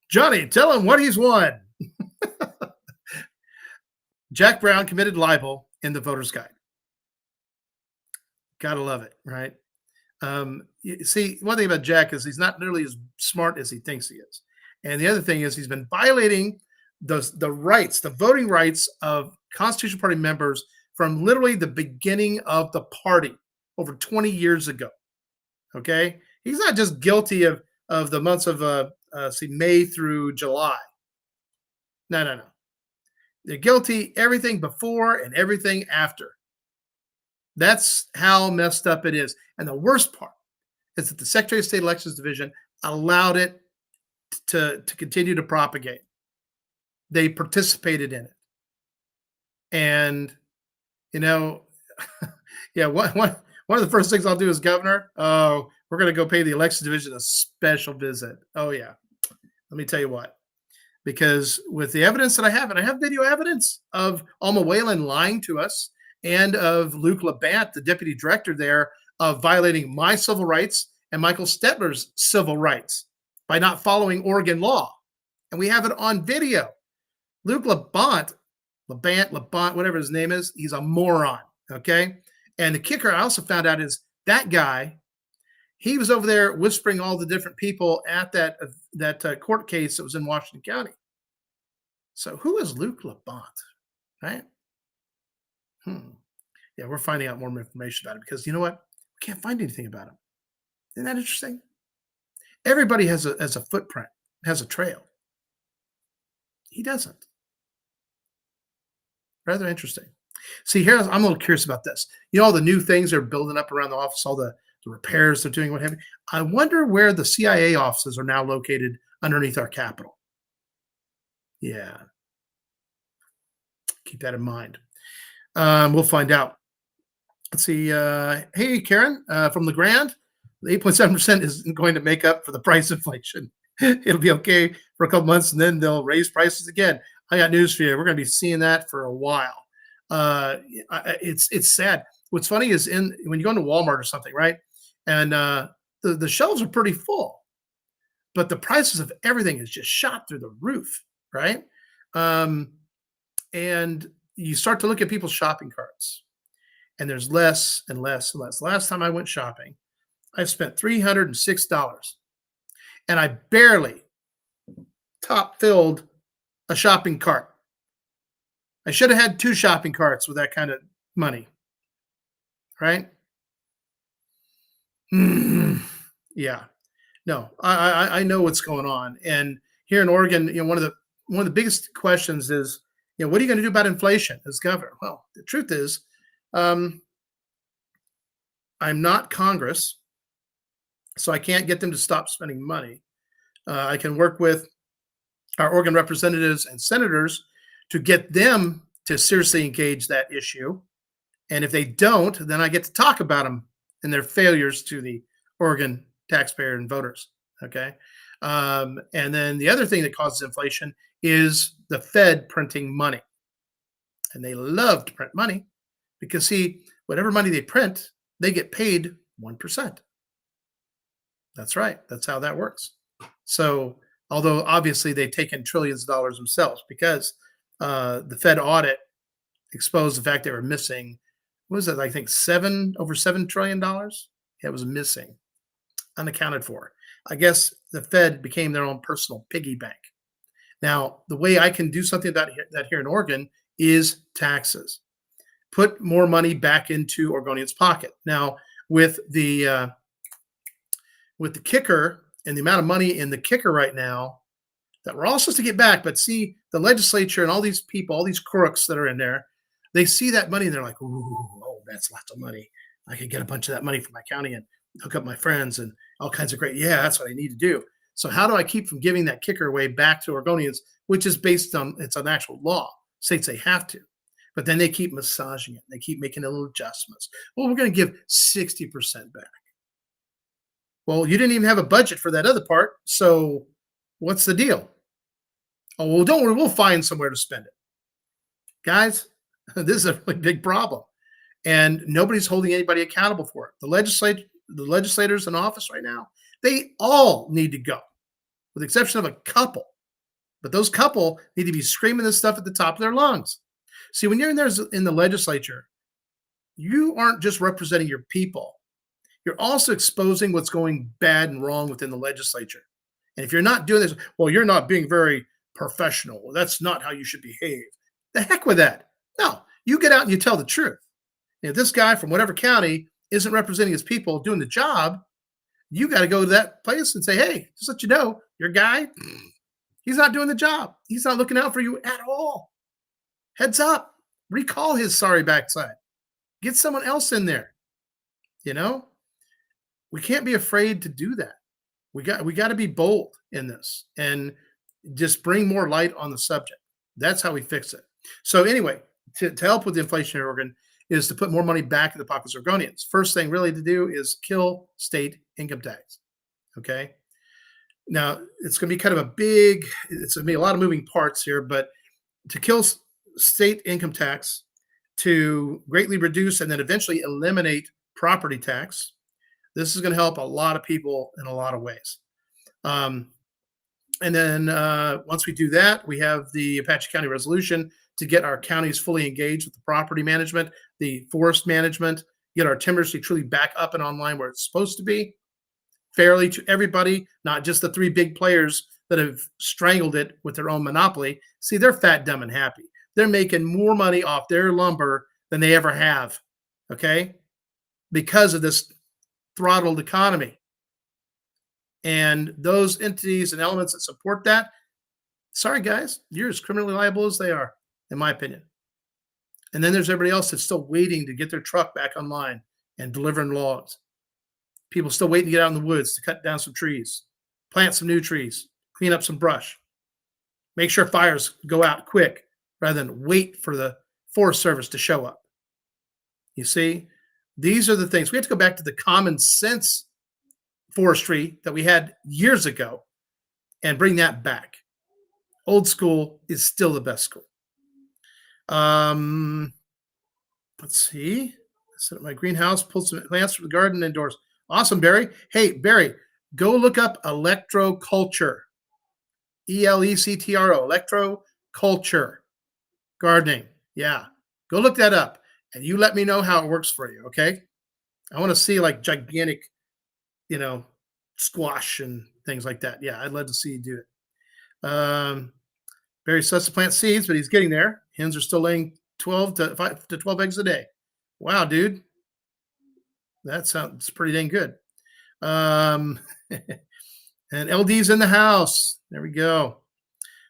Johnny, tell him what he's won. Jack Brown committed libel in the voter's guide. Gotta love it, right? See, one thing about Jack is he's not nearly as smart as he thinks he is, and the other thing is he's been violating the rights, the voting rights of Constitution Party members from literally the beginning of the party over 20 years ago. Okay, he's not just guilty of the months of see May through July. No, no, no. They're guilty everything before and everything after. That's how messed up it is. And the worst part is that the Secretary of State Elections Division allowed it to continue to propagate. They participated in it. And, you know, yeah, one of the first things I'll do as governor, oh, we're going to go pay the Elections Division a special visit. Oh, yeah. Let me tell you what. Because with the evidence that I have, and I have video evidence of Alma Whalen lying to us, and of Luke Labant, the deputy director there, of violating my civil rights and Michael Stetler's civil rights by not following Oregon law. And we have it on video. Luke Labant, whatever his name is, he's a moron, okay? And the kicker I also found out is that guy, he was over there whispering all the different people at that court case that was in Washington County. So who is Luke Labant, right? Yeah, we're finding out more information about it because you know what? We can't find anything about him. Isn't that interesting? Everybody has a footprint, has a trail. He doesn't. Rather interesting. See, here I'm a little curious about this. You know, all the new things they're building up around the office, all the repairs they're doing, what have you. I wonder where the CIA offices are now located underneath our Capitol. Yeah. Keep that in mind. We'll find out. Let's see. Hey, Karen from LeGrand. The 8.7% isn't going to make up for the price inflation. It'll be okay for a couple months, and then they'll raise prices again. I got news for you. We're going to be seeing that for a while. It's sad. What's funny is when you go into Walmart or something, right? And the shelves are pretty full, but the prices of everything is just shot through the roof, right? And you start to look at people's shopping carts, and there's less and less and less. Last time I went shopping, I spent $306, and I barely top filled a shopping cart. I should have had 2 shopping carts with that kind of money, right? Yeah, no, I know what's going on, and here in Oregon, you know, one of the biggest questions is, you know, what are you going to do about inflation as governor? Well, the truth is, I'm not Congress, so I can't get them to stop spending money. I can work with our Oregon representatives and senators to get them to seriously engage that issue. And if they don't, then I get to talk about them and their failures to the Oregon taxpayer and voters. Okay. And then the other thing that causes inflation is the Fed printing money. And they love to print money because, see, whatever money they print, they get paid 1%. That's right. That's how that works. So, although obviously they take in trillions of dollars themselves because the Fed audit exposed the fact they were missing, what was it, I think over $7 trillion? Yeah, it was missing, unaccounted for. I guess the Fed became their own personal piggy bank. Now, the way I can do something about that here in Oregon is taxes. Put more money back into Oregonians' pocket. Now, with the kicker and the amount of money in the kicker right now that we're all supposed to get back, but see, the legislature and all these people, all these crooks that are in there, they see that money and they're like, ooh, oh, that's lots of money. I could get a bunch of that money from my county and hook up my friends and all kinds of great. Yeah, that's what I need to do. So how do I keep from giving that kicker away back to Oregonians, which is based on, it's an actual law. States they have to. But then they keep massaging it. They keep making little adjustments. Well, we're going to give 60% back. Well, you didn't even have a budget for that other part. So what's the deal? Oh, well, don't worry. We'll find somewhere to spend it. Guys, this is a really big problem. And nobody's holding anybody accountable for it. The legislators in office right now, they all need to go, with the exception of a couple. But those couple need to be screaming this stuff at the top of their lungs. See, when you're in there in the legislature, you aren't just representing your people. you're also exposing what's going bad and wrong within the legislature. And if you're not doing this, well, you're not being very professional. That's not how you should behave. The heck with that. No, you get out and you tell the truth. If this guy from whatever county isn't representing his people doing the job, you got to go to that place and say, hey, just let you know, your guy, he's not doing the job. He's not looking out for you at all. Heads up. Recall his sorry backside. Get someone else in there. You know, we can't be afraid to do that. We got to be bold in this and just bring more light on the subject. That's how we fix it. So anyway, to help with the inflationary organ is to put more money back in the pockets of Oregonians. First thing really to do is kill state income tax. Okay. Now it's going to be kind of it's going to be a lot of moving parts here, but to kill state income tax, to greatly reduce and then eventually eliminate property tax. This is going to help a lot of people in a lot of ways. And then once we do that, we have the Apache County resolution to get our counties fully engaged with the property management, the forest management, get our timber industry truly back up and online where it's supposed to be, fairly to everybody, not just the three big players that have strangled it with their own monopoly. See, they're fat, dumb, and happy. They're making more money off their lumber than they ever have, okay, because of this throttled economy. And those entities and elements that support that, sorry, guys, you're as criminally liable as they are, in my opinion. And then there's everybody else that's still waiting to get their truck back online and delivering logs. People still waiting to get out in the woods to cut down some trees, plant some new trees, clean up some brush, make sure fires go out quick rather than wait for the Forest Service to show up. You see, these are the things. We have to go back to the common sense forestry that we had years ago and bring that back. Old school is still the best school. Let's see. Set up my greenhouse, pulled some plants from the garden indoors. Awesome, Barry. Hey, Barry, go look up electroculture. ELECTRO, electroculture gardening. Yeah, go look that up and you let me know how it works for you, okay? I want to see like gigantic, squash and things like that. Yeah, I'd love to see you do it. Barry says to plant seeds, but he's getting there. Hens are still laying 12 to 12 eggs a day. Wow, dude. That sounds pretty dang good. And LD's in the house. There we go.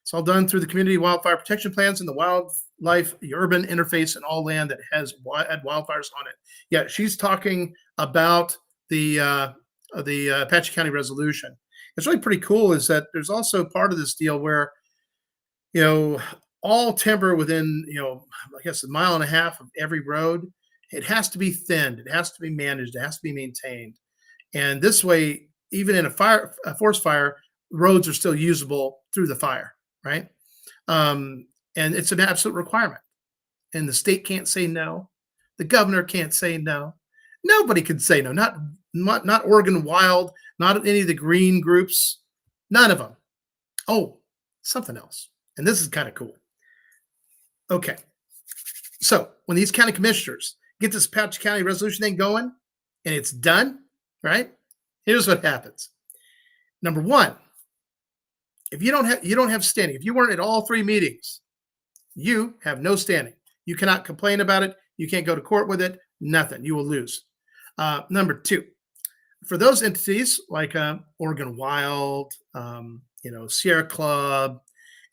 It's all done through the community wildfire protection plans and the wildlife, the urban interface, and all land that had wildfires on it. Yeah, she's talking about the Apache County resolution. It's really pretty cool is that there's also part of this deal where, all timber within, I guess 1.5 miles of every road, it has to be thinned. It has to be managed. It has to be maintained. And this way, even in a forest fire, roads are still usable through the fire, right? And it's an absolute requirement. And the state can't say no. The governor can't say no. Nobody can say no. Not Oregon Wild, not any of the green groups. None of them. Oh, something else. And this is kind of cool. Okay. So when these county commissioners get this Apache County resolution thing going and it's done, right? Here's what happens. Number one, if you don't have standing, if you weren't at all three meetings, you have no standing. You cannot complain about it. You can't go to court with it. Nothing. You will lose. Number two, for those entities like Oregon Wild, Sierra Club,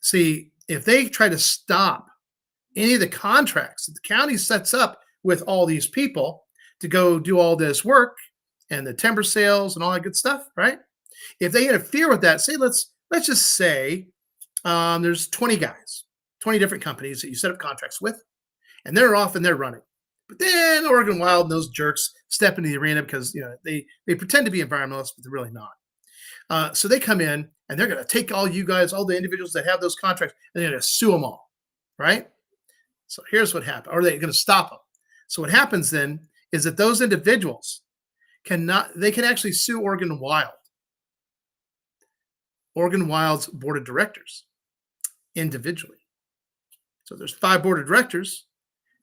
see, if they try to stop any of the contracts that the county sets up with all these people to go do all this work and the timber sales and all that good stuff, right? If they interfere with that, say let's just say there's 20 guys, 20 different companies that you set up contracts with, and they're off and they're running. But then Oregon Wild and those jerks step into the arena because they pretend to be environmentalists, but they're really not. So they come in and they're going to take all you guys, all the individuals that have those contracts, and they're going to sue them all, right? So here's what happened. Or they're going to stop them. So what happens then is that those individuals can actually sue Oregon Wild. Oregon Wild's board of directors individually. So there's 5 board of directors,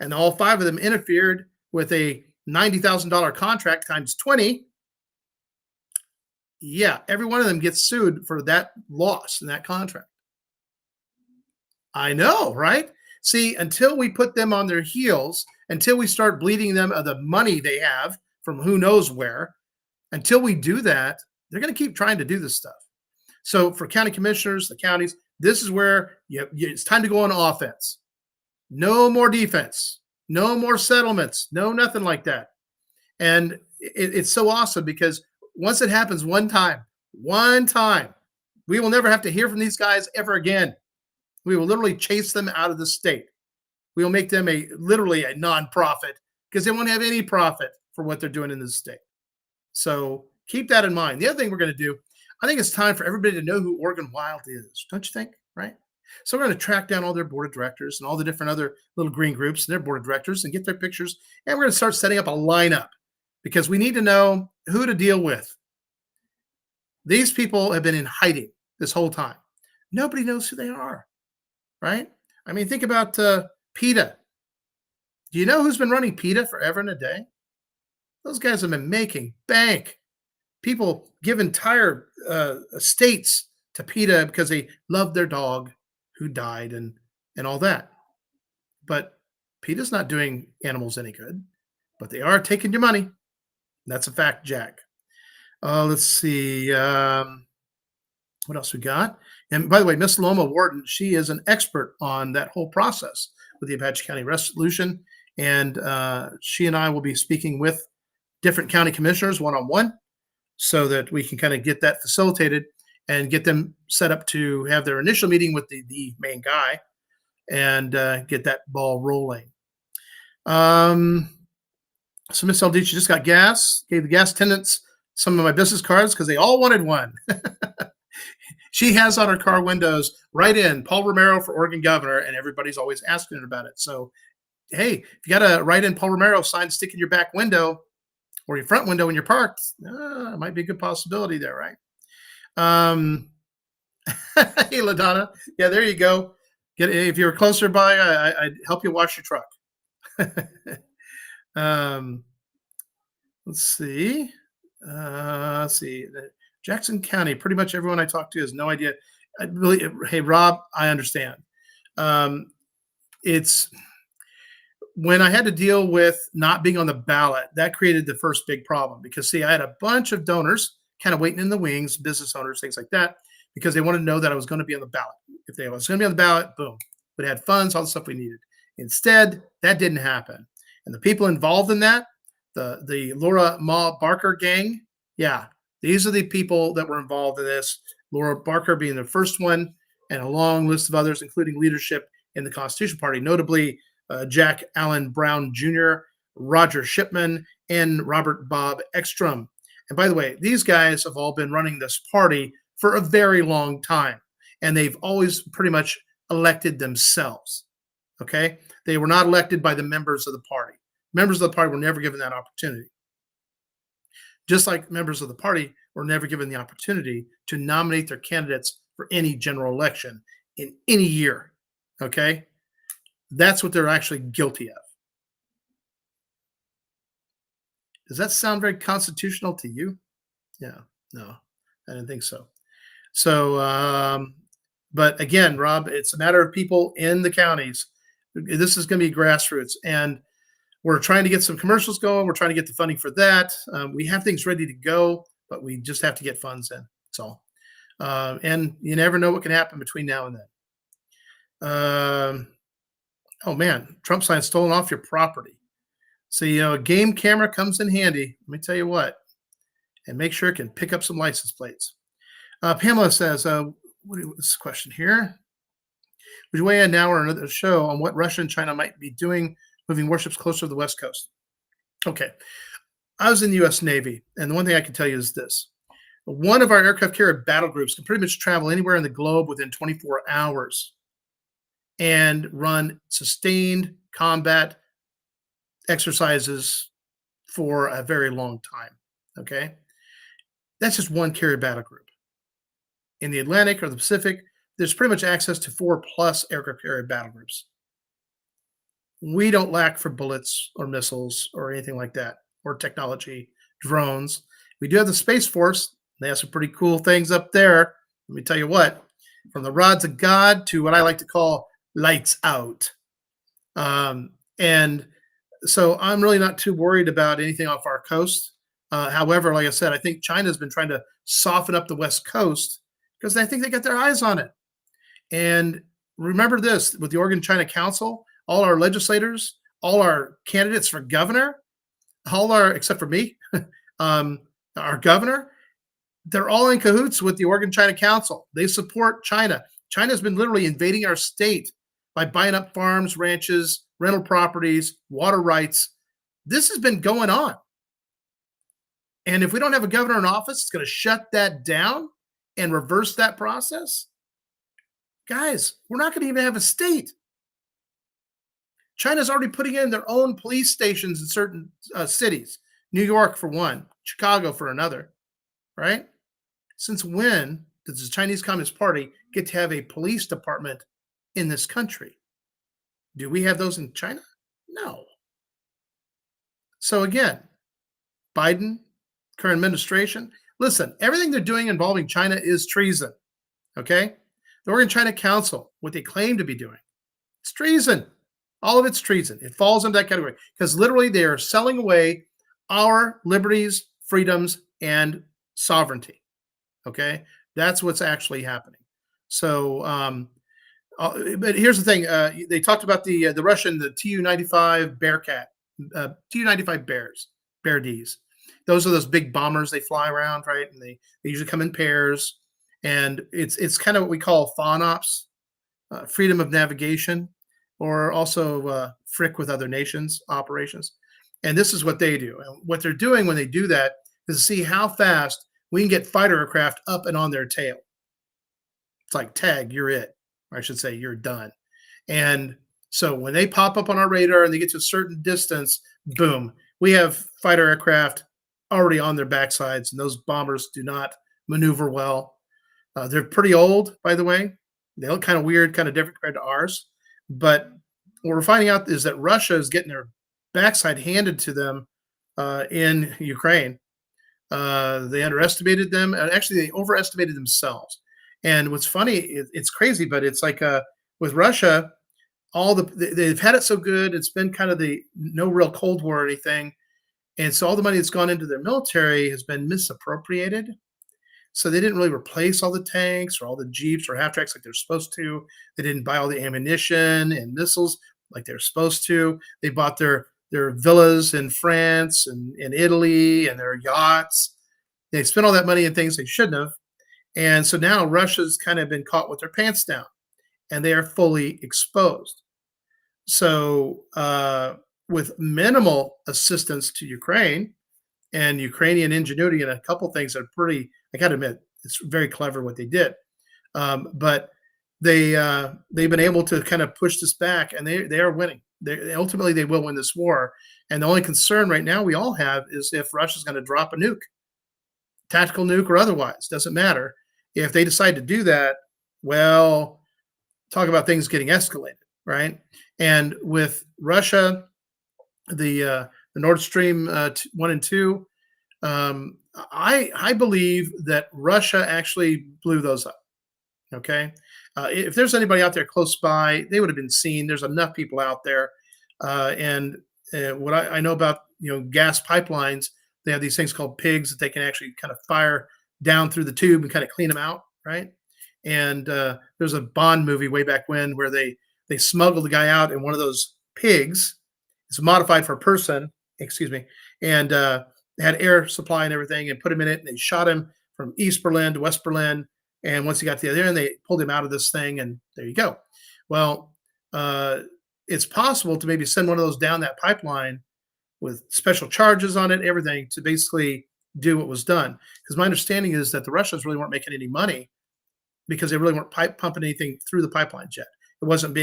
and all 5 of them interfered with a $90,000 contract times 20 Yeah, every one of them gets sued for that loss in that contract. I know, right? See, until we put them on their heels, until we start bleeding them of the money they have from who knows where, until we do that, they're going to keep trying to do this stuff. So for county commissioners, the counties, this is where it's time to go on offense. No more defense, no more settlements, no nothing like that. And it's so awesome because once it happens one time, we will never have to hear from these guys ever again. We will literally chase them out of the state. We will make them literally a nonprofit because they won't have any profit for what they're doing in this state. So keep that in mind. The other thing we're going to do, I think it's time for everybody to know who Oregon Wild is. Don't you think? Right? So we're going to track down all their board of directors and all the different other little green groups and their board of directors and get their pictures. And we're going to start setting up a lineup because we need to know who to deal with. These people have been in hiding this whole time. Nobody knows who they are, right? I mean, think about PETA. Do you know who's been running PETA forever and a day? Those guys have been making bank. People give entire estates to PETA because they loved their dog who died and all that. But PETA's not doing animals any good, but they are taking your money. That's a fact, Jack. Let's see. What else we got? And by the way, Miss Loma Warden, she is an expert on that whole process with the Apache County Resolution. And she and I will be speaking with different county commissioners one-on-one so that we can kind of get that facilitated and get them set up to have their initial meeting with the main guy and get that ball rolling. So Miss Aldici just got gas, gave the gas attendants some of my business cards because they all wanted one. She has on her car windows, write in Paul Romero for Oregon governor, and everybody's always asking her about it. So, hey, if you got a write in Paul Romero sign stick in your back window or your front window when you're parked, it might be a good possibility there, right? Hey, LaDonna. Yeah, there you go. If you're closer by, I'd help you wash your truck. Let's see. Jackson County, pretty much everyone I talk to has no idea. Hey, Rob, I understand. It's when I had to deal with not being on the ballot, that created the first big problem because, see, I had a bunch of donors kind of waiting in the wings, business owners, things like that, because they wanted to know that I was going to be on the ballot. If they was going to be on the ballot, boom, but it had funds, all the stuff we needed. Instead, that didn't happen. And the people involved in that, the Laura Ma Barker gang, yeah, these are the people that were involved in this. Laura Barker being the first one, and a long list of others, including leadership in the Constitution Party, notably Jack Allen Brown Jr., Roger Shipman, and Robert Bob Ekstrom. And by the way, these guys have all been running this party for a very long time, and they've always pretty much elected themselves. Okay? They were not elected by the members of the party. Members of the party were never given that opportunity. Just like members of the party were never given the opportunity to nominate their candidates for any general election in any year. Okay? That's what they're actually guilty of. Does that sound very constitutional to you? Yeah, no, I didn't think so. So, but again, Rob, it's a matter of people in the counties. This is going to be grassroots, and we're trying to get some commercials going. We're trying to get the funding for that. We have things ready to go, but we just have to get funds in. That's all. And you never know what can happen between now and then. Oh man, Trump sign stolen off your property. So, a game camera comes in handy. Let me tell you what, and make sure it can pick up some license plates. Pamela says, what's the question here? Would you weigh in now or another show on what Russia and China might be doing, moving warships closer to the West Coast? Okay. I was in the U.S. Navy, and the one thing I can tell you is this. One of our aircraft carrier battle groups can pretty much travel anywhere in the globe within 24 hours and run sustained combat exercises for a very long time. Okay. That's just one carrier battle group. In the Atlantic or the Pacific, there's pretty much access to 4+ aircraft carrier battle groups. We don't lack for bullets or missiles or anything like that, or technology, drones. We do have the Space Force They have some pretty cool things up there. Let me tell you what, from the rods of God to what I like to call lights out. And so I'm really not too worried about anything off our coast. However, like I said, I think China's been trying to soften up the West Coast because I think they got their eyes on it. And remember this, with the Oregon China Council, all our legislators, all our candidates for governor, all our, except for me, um, our governor, they're all in cahoots with the Oregon China Council. They support China. China's been literally invading our state by buying up farms, ranches, rental properties, water rights. This has been going on. And if we don't have a governor in office, it's going to shut that down and reverse that process. Guys, we're not going to even have a state. China's already putting in their own police stations in certain cities. New York for one, Chicago for another, right? Since when does the Chinese Communist Party get to have a police department in this country? Do we have those in China? No. So again, Biden, current administration, listen, everything they're doing involving China is treason, okay? The Oregon China Council, what they claim to be doing, it's treason. All of it's treason. It falls into that category because literally they are selling away our liberties, freedoms, and sovereignty. Okay, that's what's actually happening. So, but here's the thing: they talked about the Russian, the Tu-95 Bearcat, Tu-95 Bears, Bear Ds. Those are those big bombers they fly around, right? And they usually come in pairs, and it's kind of what we call FONOPS, freedom of navigation, or also frick with other nations operations. And this is what they do. And what they're doing when they do that is to see how fast we can get fighter aircraft up and on their tail. It's like, tag, you're it. Or I should say, you're done. And so when they pop up on our radar and they get to a certain distance, boom, we have fighter aircraft already on their backsides, and those bombers do not maneuver well. They're pretty old, by the way. They look kind of weird, kind of different compared to ours. But what we're finding out is that Russia is getting their backside handed to them in Ukraine. They underestimated them, and actually they overestimated themselves. And what's funny, it's crazy, but it's like with Russia, they've had it so good. It's been kind of the no real Cold War or anything, and so all the money that's gone into their military has been misappropriated. So they didn't really replace all the tanks or all the jeeps or half tracks like they're supposed to. They didn't buy all the ammunition and missiles like they're supposed to. They bought their villas in France and in Italy and their yachts. They spent all that money in things they shouldn't have. And so now Russia's kind of been caught with their pants down and they are fully exposed. So with minimal assistance to Ukraine and Ukrainian ingenuity and a couple things that are pretty, I got to admit, it's very clever what they did. But they've been able to kind of push this back, and they are winning. Ultimately, they will win this war. And the only concern right now we all have is if Russia's going to drop a nuke, tactical nuke or otherwise, doesn't matter. If they decide to do that, well, talk about things getting escalated, right? And with Russia, the Nord Stream 1 and 2, I believe that Russia actually blew those up. Okay, if there's anybody out there close by, they would have been seen. There's enough people out there, and what I know about gas pipelines, they have these things called pigs that they can actually kind of fire down through the tube and kind of clean them out, right? And there's a Bond movie way back when where they smuggled the guy out in one of those pigs. It's modified for a person, excuse me, and had air supply and everything, and put him in it. And they shot him from East Berlin to West Berlin. And once he got to the other end, they pulled him out of this thing, and there you go. Well, it's possible to maybe send one of those down that pipeline with special charges on it, everything, to basically do what was done. Because my understanding is that the Russians really weren't making any money because they really weren't pumping anything through the pipelines yet. It wasn't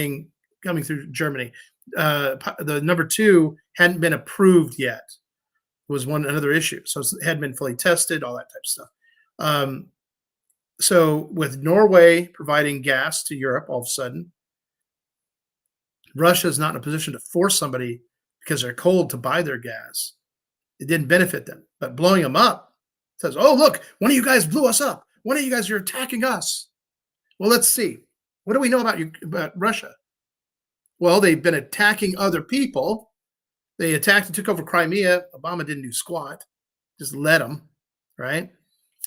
coming through Germany. The number 2 hadn't been approved yet. Was another issue. So it hadn't been fully tested, all that type of stuff. So with Norway providing gas to Europe, all of a sudden, Russia is not in a position to force somebody because they're cold to buy their gas. It didn't benefit them. But blowing them up Says, "Oh, look, one of you guys blew us up. One of you guys are attacking us." Well, let's see. What do we know about Russia? Well, they've been attacking other people. They attacked and took over Crimea. Obama didn't do squat, just let them, right?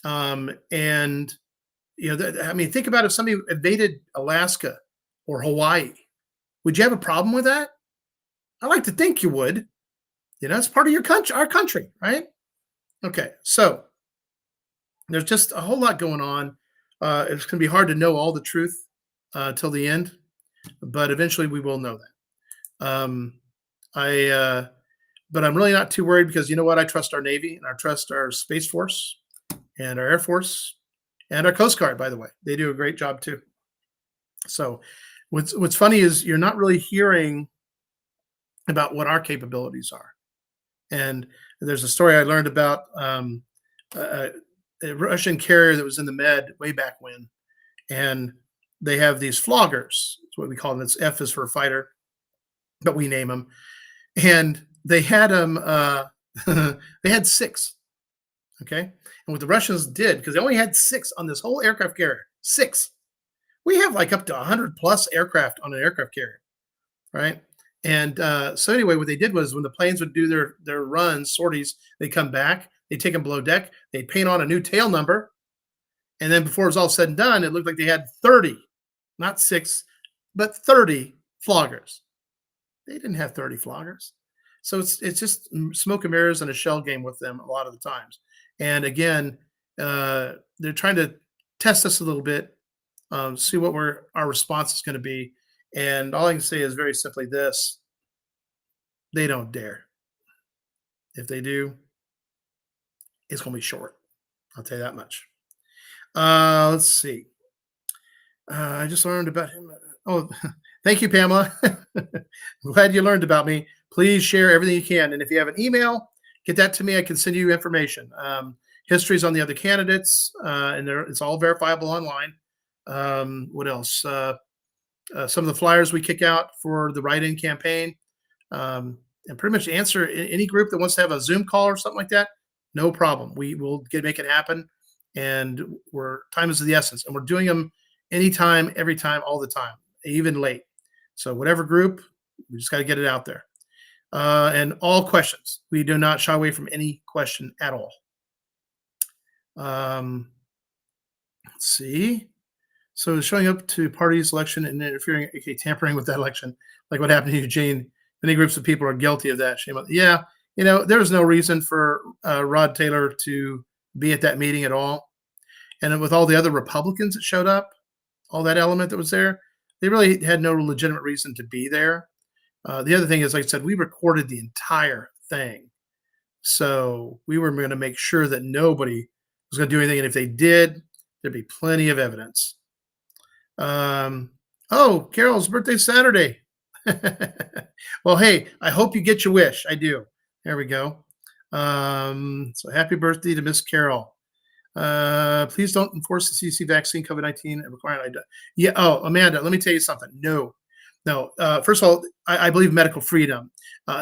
And I mean, think about if somebody invaded Alaska or Hawaii. Would you have a problem with that? I like to think you would. It's part of your country, our country, right? Okay, so there's just a whole lot going on. It's going to be hard to know all the truth till the end, but eventually we will know that. I But I'm really not too worried because you know what? I trust our Navy and I trust our Space Force and our Air Force and our Coast Guard, by the way. They do a great job too. So what's funny is you're not really hearing about what our capabilities are. And there's a story I learned about a, a Russian carrier that was in the Med way back when, and they have these floggers. That's what we call them. It's F is for fighter, but we name them. And they had them. They had 6. Okay, and what the Russians did, because they only had 6 on this whole aircraft carrier, 6. We have like up to 100 plus aircraft on an aircraft carrier, right? And so anyway, what they did was when the planes would do their runs, sorties, they come back, they take them below deck, they paint on a new tail number, and then before it was all said and done, it looked like they had 30, not 6, but 30 floggers. They didn't have 30 floggers. So it's just smoke and mirrors and a shell game with them a lot of the times. And again, they're trying to test us a little bit, see what our response is going to be. And all I can say is very simply this: they don't dare. If they do, it's going to be short. I'll tell you that much. Let's see. I just learned about him. Oh, thank you, Pamela. Glad you learned about me. Please share everything you can. And if you have an email, get that to me. I can send you information. Histories on the other candidates, and it's all verifiable online. What else? Some of the flyers we kick out for the write-in campaign, and pretty much answer any group that wants to have a Zoom call or something like that. No problem. We will make it happen. And time is of the essence, and we're doing them anytime, every time, all the time, even late. So whatever group, we just got to get it out there. And all questions. We do not shy away from any question at all. Let's see. So showing up to parties election and interfering, okay, tampering with that election, like what happened to Eugene. Many groups of people are guilty of that. Shame on, yeah. There was no reason for Rod Taylor to be at that meeting at all. And with all the other Republicans that showed up, all that element that was there, they really had no legitimate reason to be there. The other thing is, like I said, we recorded the entire thing. So we were going to make sure that nobody was going to do anything. And if they did, there'd be plenty of evidence. Oh, Carol's birthday Saturday. Well, hey, I hope you get your wish. I do. There we go. So happy birthday to Miss Carol. Please don't enforce the CDC vaccine COVID-19 and require an ID. Yeah. Oh, Amanda, let me tell you something. No. First of all, I believe medical freedom.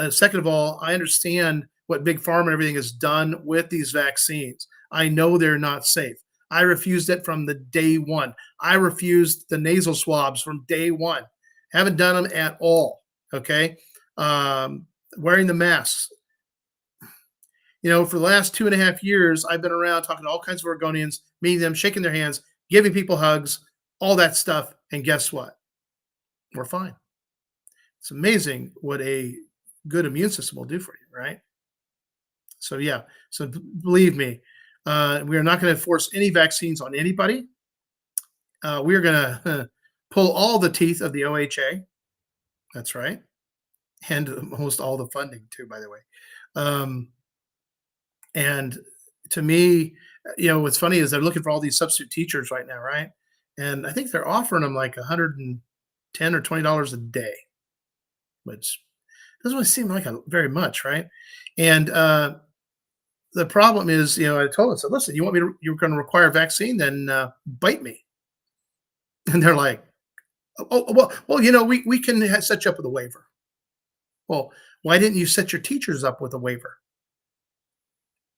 Second of all, I understand what Big Pharma and everything has done with these vaccines. I know they're not safe. I refused it from the day one. I refused the nasal swabs from day one. Haven't done them at all. Okay. Wearing the masks. For the last 2.5 years, I've been around talking to all kinds of Oregonians, meeting them, shaking their hands, giving people hugs, all that stuff. And guess what? We're fine. It's amazing what a good immune system will do for you, right? So yeah. So believe me, we are not going to force any vaccines on anybody. We are going to pull all the teeth of the OHA. That's right. And almost all the funding too, by the way. And to me, what's funny is they're looking for all these substitute teachers right now, right? And I think they're offering them like $110 or $20 a day, which doesn't really seem like very much, right? And the problem is, I told them, I said, listen, you're going to require a vaccine, then bite me. And they're like, oh, well, we can set you up with a waiver. Well, why didn't you set your teachers up with a waiver?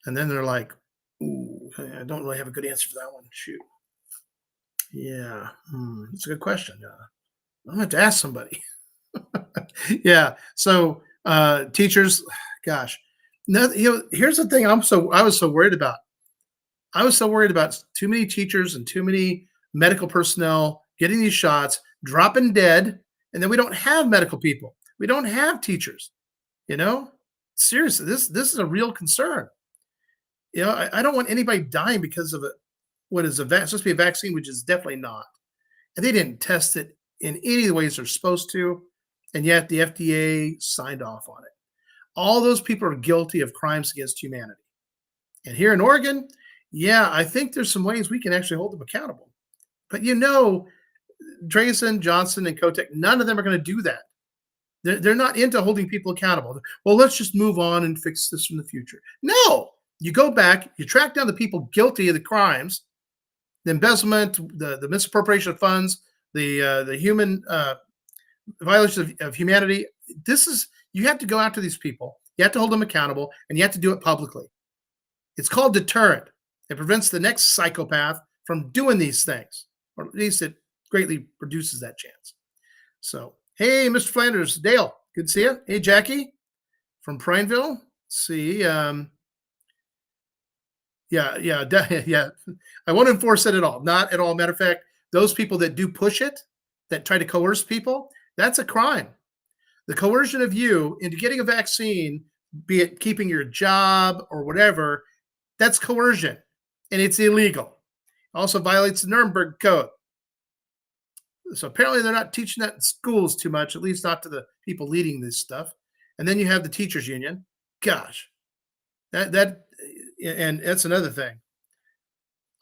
And then they're like, ooh, I don't really have a good answer for that one. Shoot. Yeah, it's a good question. I'm gonna have to ask somebody. Yeah. So teachers, gosh, no, here's the thing. I was so worried about. I was so worried about too many teachers and too many medical personnel getting these shots, dropping dead, and then we don't have medical people. We don't have teachers. You know, seriously, this is a real concern. I don't want anybody dying because of what is supposed to be a vaccine, which is definitely not. And they didn't test it in any of the ways they're supposed to, and yet the FDA signed off on it. All those people are guilty of crimes against humanity. And here in Oregon, yeah, I think there's some ways we can actually hold them accountable. But Drayson, Johnson, and Kotek, none of them are going to do that. They're not into holding people accountable. Well, let's just move on and fix this in the future. No, you go back, you track down the people guilty of the crimes, the embezzlement, the misappropriation of funds, the human violation of humanity. You have to go after these people. You have to hold them accountable, and you have to do it publicly. It's called deterrent. It prevents the next psychopath from doing these things, or at least it greatly reduces that chance. So, hey, Mr. Flanders, Dale, good to see you. Hey, Jackie from Prineville. Let's see, yeah, yeah. I won't enforce it at all. Not at all. Matter of fact, those people that do push it, that try to coerce people, that's a crime. The coercion of you into getting a vaccine, be it keeping your job or whatever, that's coercion, and it's illegal. Also violates the Nuremberg Code. So apparently they're not teaching that in schools too much, at least not to the people leading this stuff. And then you have the teachers union. Gosh, and that's another thing.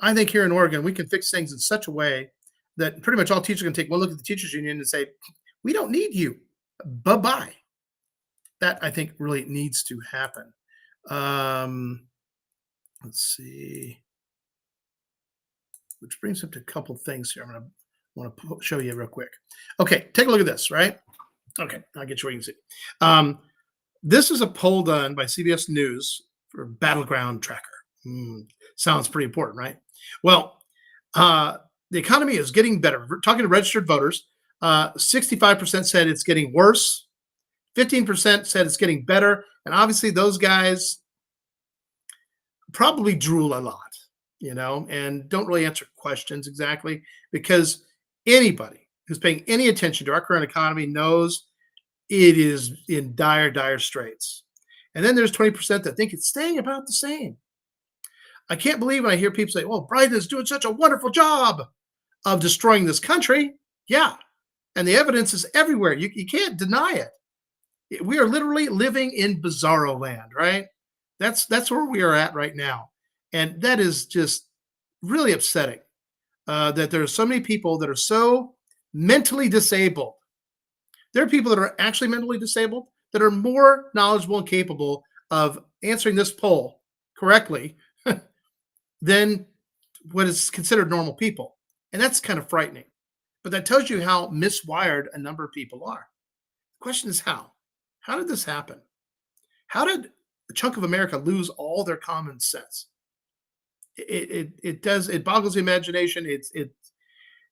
I think here in Oregon, we can fix things in such a way that pretty much all teachers can take one look at the teachers union and say, we don't need you. Bye-bye. That I think really needs to happen. Let's see. Which brings up to a couple things here. I'm going to want to show you real quick. Okay, take a look at this, right? Okay, I'll get you where you can see. This is a poll done by CBS News for Battleground Tracker. Sounds pretty important, right? Well, the economy is getting better. We're talking to registered voters. 65% said it's getting worse. 15% said it's getting better. And obviously those guys probably drool a lot, and don't really answer questions exactly, because anybody who's paying any attention to our current economy knows it is in dire, dire straits. And then there's 20% that think it's staying about the same. I can't believe when I hear people say, well, Biden is doing such a wonderful job of destroying this country. Yeah. And the evidence is everywhere. You can't deny it. We are literally living in bizarro land, right? That's where we are at right now. And that is just really upsetting that there are so many people that are so mentally disabled. There are people that are actually mentally disabled that are more knowledgeable and capable of answering this poll correctly than what is considered normal people. And that's kind of frightening. But that tells you how miswired a number of people are. The question is how? How did this happen? How did a chunk of America lose all their common sense? It boggles the imagination.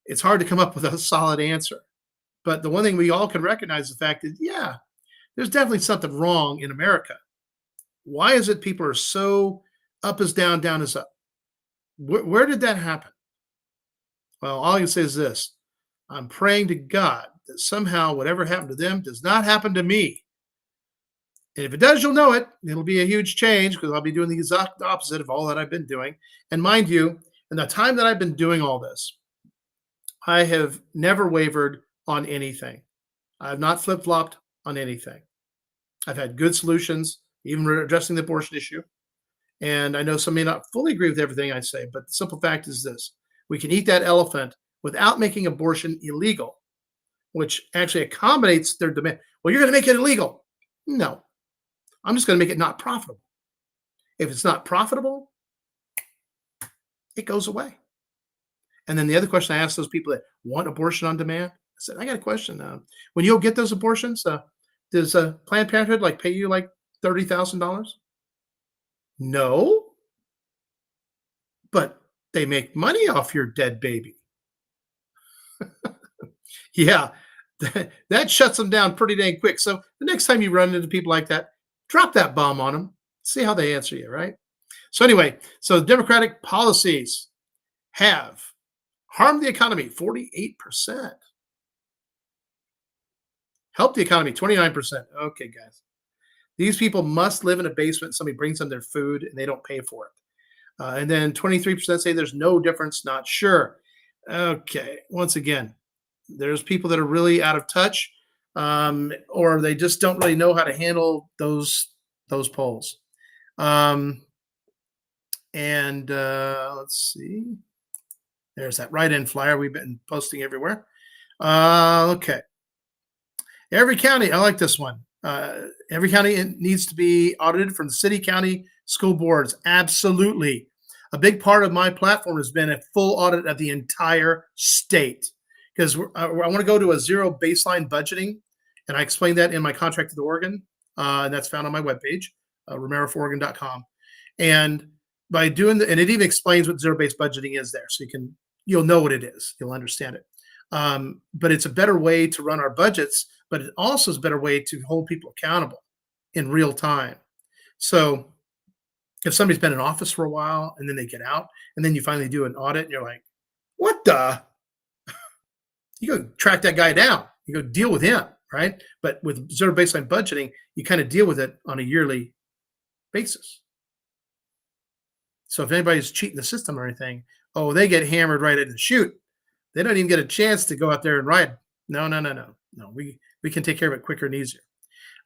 It's hard to come up with a solid answer. But the one thing we all can recognize the fact is, yeah, there's definitely something wrong in America. Why is it people are so up is down, down is up? Where did that happen? Well, all I can say is this. I'm praying to God that somehow whatever happened to them does not happen to me. And if it does, you'll know it. It'll be a huge change because I'll be doing the exact opposite of all that I've been doing. And mind you, in the time that I've been doing all this, I have never wavered on anything. I have not flip-flopped on anything. I've had good solutions, even addressing the abortion issue. And I know some may not fully agree with everything I say, but the simple fact is this. We can eat that elephant without making abortion illegal, which actually accommodates their demand. Well, you're going to make it illegal. No, I'm just going to make it not profitable. If it's not profitable, it goes away. And then the other question I ask those people that want abortion on demand, I said, I got a question. When you'll get those abortions, does Planned Parenthood pay you like $30,000? No. but they make money off your dead baby. Yeah, that shuts them down pretty dang quick. So the next time you run into people like that, drop that bomb on them. See how they answer you, right? So anyway, so Democratic policies have harmed the economy 48%, helped the economy 29%. Okay, guys. These people must live in a basement. Somebody brings them their food and they don't pay for it. And then 23% say there's no difference, not sure. Okay, once again, there's people that are really out of touch, or they just don't really know how to handle those polls. Um, and let's see, there's that write-in flyer we've been posting everywhere. Okay, every county, I like this one. Every county needs to be audited from the city, county, school boards. Absolutely. A big part of my platform has been a full audit of the entire state because I want to go to a zero baseline budgeting. And I explained that in my contract with Oregon. And that's found on my webpage, romerofororegon.com. And by doing and it even explains what zero based budgeting is there. So you'll know what it is. You'll understand it. But it's a better way to run our budgets, but it also is a better way to hold people accountable in real time. So if somebody's been in office for a while and then they get out and then you finally do an audit and you're like, what the? You go track that guy down. You go deal with him, right? But with zero baseline budgeting, you kind of deal with it on a yearly basis. So if anybody's cheating the system or anything, oh, they get hammered right in the chute. They don't even get a chance to go out there and ride. No. We can take care of it quicker and easier.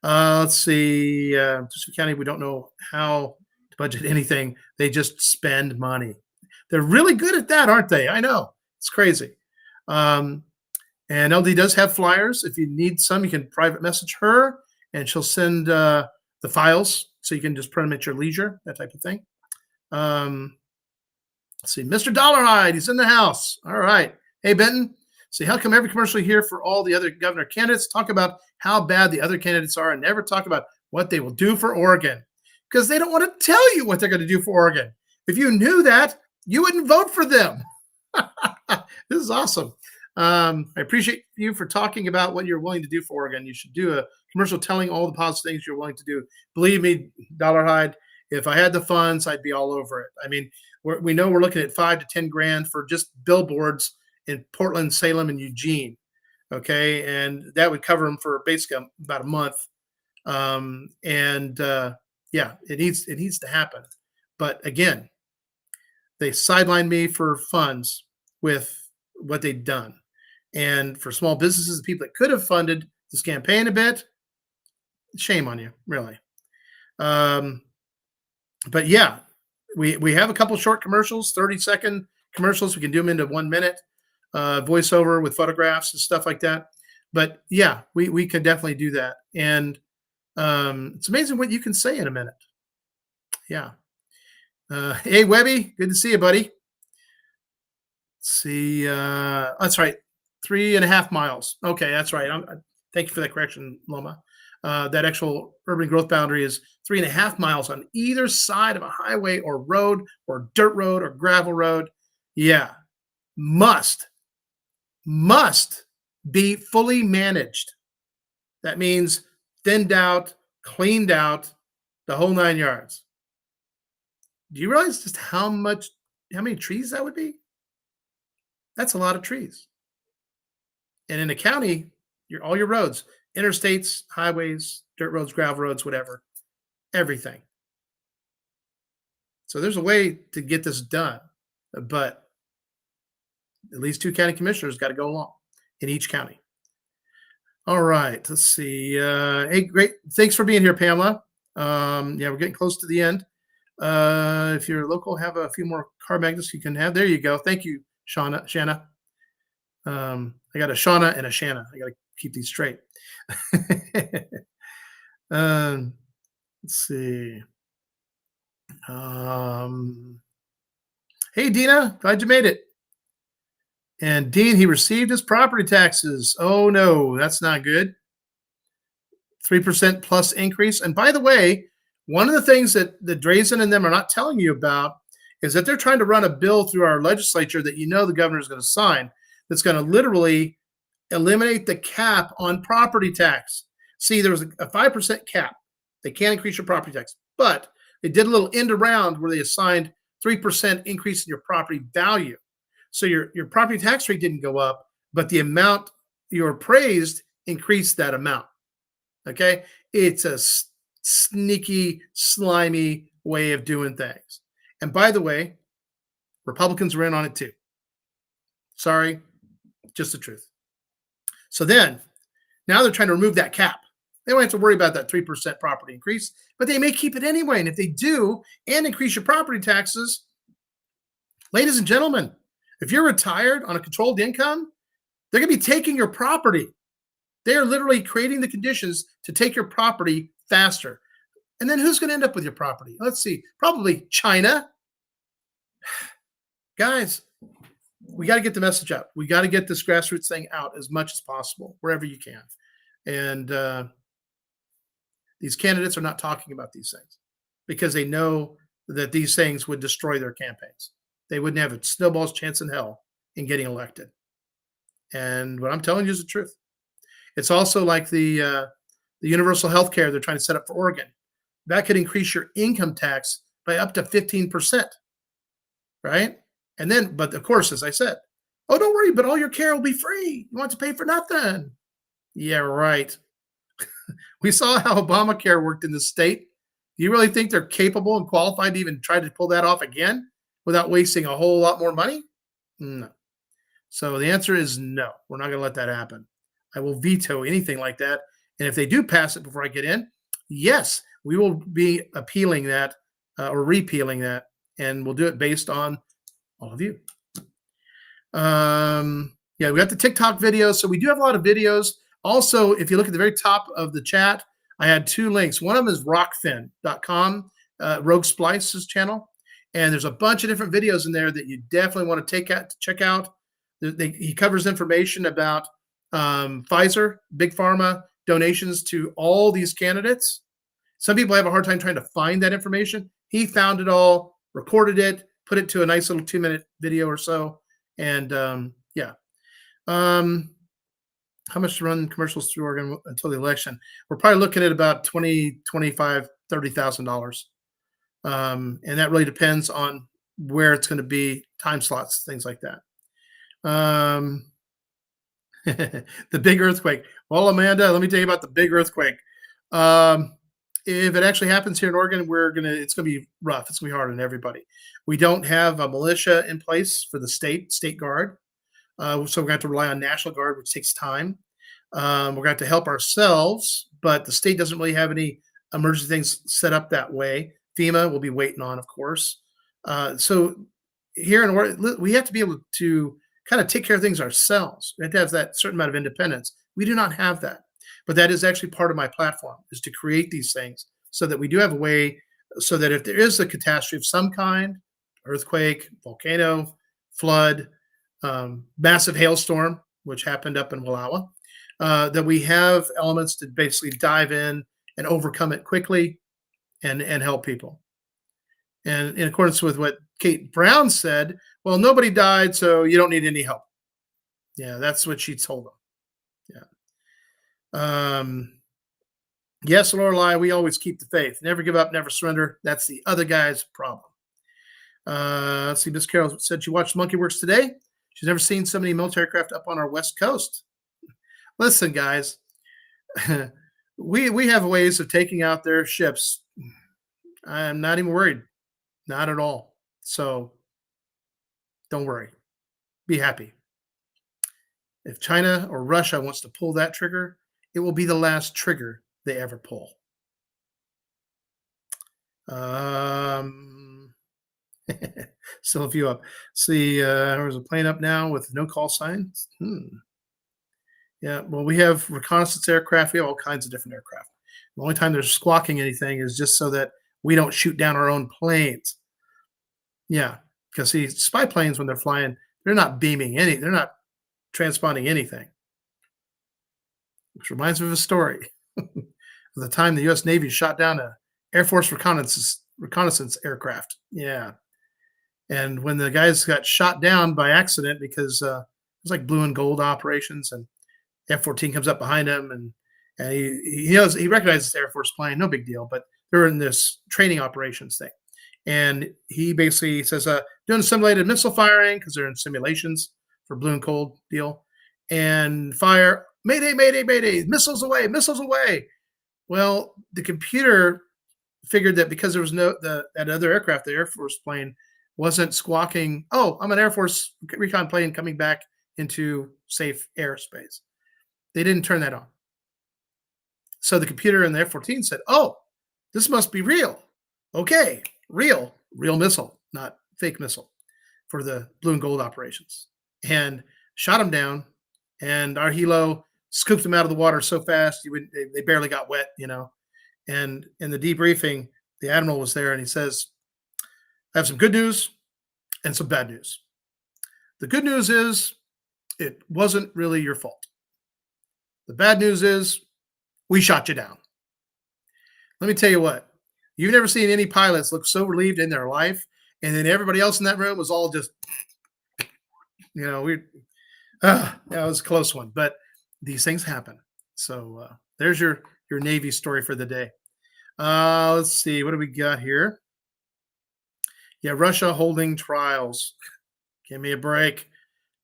Let's see. District County, we don't know how to budget anything. They just spend money. They're really good at that, aren't they? I know. It's crazy. And LD does have flyers. If you need some, you can private message her, and she'll send the files so you can just print them at your leisure, that type of thing. Let's see. Mr. Dollarhide, he's in the house. All right. Hey, Benton. See, how come every commercial you hear for all the other governor candidates talk about how bad the other candidates are and never talk about what they will do for Oregon? Because they don't want to tell you what they're going to do for Oregon. If you knew that, you wouldn't vote for them. This is awesome. I appreciate you for talking about what you're willing to do for Oregon. You should do a commercial telling all the positive things you're willing to do. Believe me, Dollarhide, if I had the funds, I'd be all over it. I mean, we know we're looking at $5 to $10 grand for just billboards in Portland, Salem, and Eugene. Okay, and that would cover them for basically about a month. Yeah, it needs to happen. But again, they sidelined me for funds with what they'd done. And for small businesses, people that could have funded this campaign a bit, shame on you, really. But yeah, we have a couple short commercials, 30-second commercials. We can do them into 1 minute, voiceover with photographs and stuff like that. But yeah, we can definitely do that. And it's amazing what you can say in a minute. Yeah. Hey, Webby, good to see you, buddy. Let's see, that's right, 3.5 miles. Okay, that's right. Thank you for that correction, Loma. That actual urban growth boundary is 3.5 miles on either side of a highway or road or dirt road or gravel road. Yeah, must be fully managed. That means thinned out, cleaned out, the whole 9 yards. Do you realize just how many trees that would be? That's a lot of trees. And in the county, all your roads, interstates, highways, dirt roads, gravel roads, whatever, everything. So there's a way to get this done, but at least 2 county commissioners got to go along in each county. All right, let's see. Hey, great. Thanks for being here, Pamela. Yeah, we're getting close to the end. If you're local, have a few more car magnets you can have. There you go. Thank you, Shanna. I got a Shauna and a Shanna. I got to keep these straight. Let's see. Hey, Dina, glad you made it. And Dean, he received his property taxes. Oh, no, that's not good. 3% plus increase. And by the way, one of the things that the Drazen and them are not telling you about is that they're trying to run a bill through our legislature that the governor is going to sign that's going to literally eliminate the cap on property tax. See, there was a 5% cap. They can't increase your property tax, but they did a little end around where they assigned 3% increase in your property value. So your property tax rate didn't go up, but the amount you're appraised increased that amount. Okay. It's a sneaky, slimy way of doing things. And by the way, Republicans were in on it too. Sorry, just the truth. So then, now they're trying to remove that cap. They don't have to worry about that 3% property increase, but they may keep it anyway. And if they do and increase your property taxes, ladies and gentlemen, if you're retired on a controlled income, they're going to be taking your property. They are literally creating the conditions to take your property faster. And then who's going to end up with your property? Let's see. Probably China. Guys, we got to get the message out. We got to get this grassroots thing out as much as possible, wherever you can. And these candidates are not talking about these things because they know that these things would destroy their campaigns. They wouldn't have a snowball's chance in hell in getting elected. And what I'm telling you is the truth. It's also like the universal health care they're trying to set up for Oregon. That could increase your income tax by up to 15%, right? And then, but of course, as I said, oh, don't worry, but all your care will be free. You want to pay for nothing. Yeah, right. We saw how Obamacare worked in the state. Do you really think they're capable and qualified to even try to pull that off again without wasting a whole lot more money? No. So the answer is no. We're not going to let that happen. I will veto anything like that. And if they do pass it before I get in, yes, we will be appealing that or repealing that, and we'll do it based on all of you. Yeah, we got the TikTok videos. So we do have a lot of videos. Also, if you look at the very top of the chat, I had 2 links. One of them is rockfin.com, Rogue Splice's channel. And there's a bunch of different videos in there that you definitely want to check out. He covers information about Pfizer, Big Pharma, donations to all these candidates. Some people have a hard time trying to find that information. He found it all, recorded it, put it to a nice little 2-minute video or so. And yeah. How much to run commercials through Oregon until the election? We're probably looking at about $20, $25, $30,000. And that really depends on where it's going to be, time slots, things like that. The big earthquake. Well, Amanda, let me tell you about the big earthquake. If it actually happens here in Oregon, it's going to be rough. It's going to be hard on everybody. We don't have a militia in place for the state guard. So we're going to have to rely on National Guard, which takes time. We're going to have to help ourselves, but the state doesn't really have any emergency things set up that way. FEMA will be waiting on, of course. So here in Oregon, we have to be able to kind of take care of things ourselves. We have to have that certain amount of independence. We do not have that. But that is actually part of my platform, is to create these things so that we do have a way so that if there is a catastrophe of some kind, earthquake, volcano, flood, massive hailstorm, which happened up in Wallowa, that we have elements to basically dive in and overcome it quickly and help people. And in accordance with what Kate Brown said, well, nobody died, so you don't need any help. Yeah, that's what she told them. Yeah. Yes, Lorelei, we always keep the faith. Never give up, never surrender. That's the other guy's problem. Let's see, Miss Carol said she watched Monkey Works today. She's never seen so many military craft up on our West Coast. Listen, guys, we have ways of taking out their ships. I'm not even worried. Not at all. So don't worry. Be happy. If China or Russia wants to pull that trigger, it will be the last trigger they ever pull. Still a few up. See, there's a plane up now with no call signs. Yeah, well, we have reconnaissance aircraft. We have all kinds of different aircraft. The only time they're squawking anything is just so that we don't shoot down our own planes. Yeah, because see, spy planes, when they're flying, they're not beaming they're not transponding anything. Which reminds me of a story. Of the time the U.S. Navy shot down a Air Force reconnaissance aircraft. Yeah. And when the guys got shot down by accident because it was like blue and gold operations, and F-14 comes up behind him, and he recognizes the Air Force plane, no big deal, but they're in this training operations thing, and he basically says, doing simulated missile firing because they're in simulations for blue and gold deal, and fire, mayday, mayday, mayday, missiles away, missiles away. Well, the computer figured that because there was that other aircraft, the Air Force plane, wasn't squawking, "Oh, I'm an Air Force recon plane coming back into safe airspace." They didn't turn that on. So the computer in the F-14 said, "Oh, this must be real. Okay, real missile, not fake missile for the blue and gold operations." And shot him down. And our helo scooped him out of the water so fast they barely got wet, And in the debriefing, the admiral was there, and he says, "I have some good news and some bad news. The good news is it wasn't really your fault. The bad news is we shot you down." Let me tell you what, you've never seen any pilots look so relieved in their life, and then everybody else in that room was all just, that was a close one, but these things happen. So there's your Navy story for the day. Let's see, what do we got here? Yeah, Russia holding trials. Give me a break.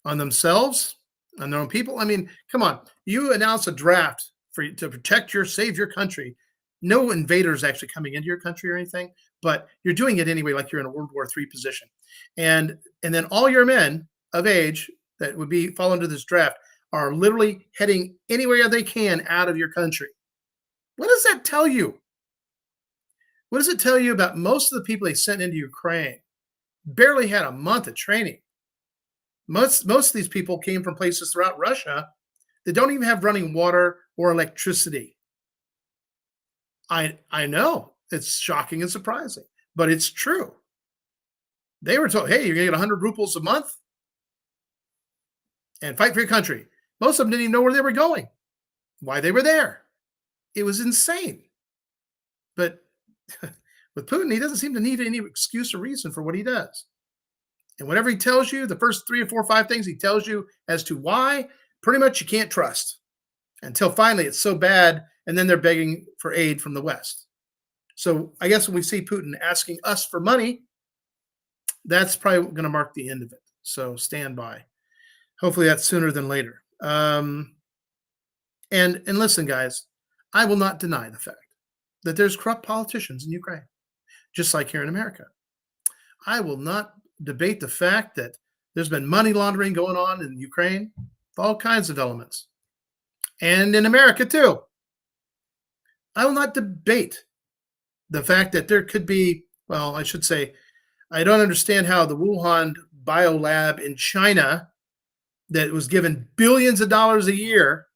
On themselves, on their own people. I mean, come on. You announce a draft to protect save your country. No invaders actually coming into your country or anything, but you're doing it anyway, like you're in a World War III position. And then all your men of age that would fall into this draft are literally heading anywhere they can out of your country. What does that tell you? What does it tell you about most of the people they sent into Ukraine? Barely had a month of training. Most of these people came from places throughout Russia that don't even have running water or electricity. I know it's shocking and surprising, but it's true. They were told, "Hey, you're going to get 100 rubles a month and fight for your country." Most of them didn't even know where they were going, why they were there. It was insane. But with Putin, he doesn't seem to need any excuse or reason for what he does. And whatever he tells you, the first 3 or 4 or 5 things he tells you as to why, pretty much you can't trust until finally it's so bad, and then they're begging for aid from the West. So I guess when we see Putin asking us for money, that's probably going to mark the end of it. So stand by. Hopefully that's sooner than later. And listen, guys, I will not deny the fact that there's corrupt politicians in Ukraine, just like here in America. I will not debate the fact that there's been money laundering going on in Ukraine, all kinds of elements, and in America too. I will not debate the fact that there could be, well, I should say, I don't understand how the Wuhan biolab in China that was given billions of dollars a year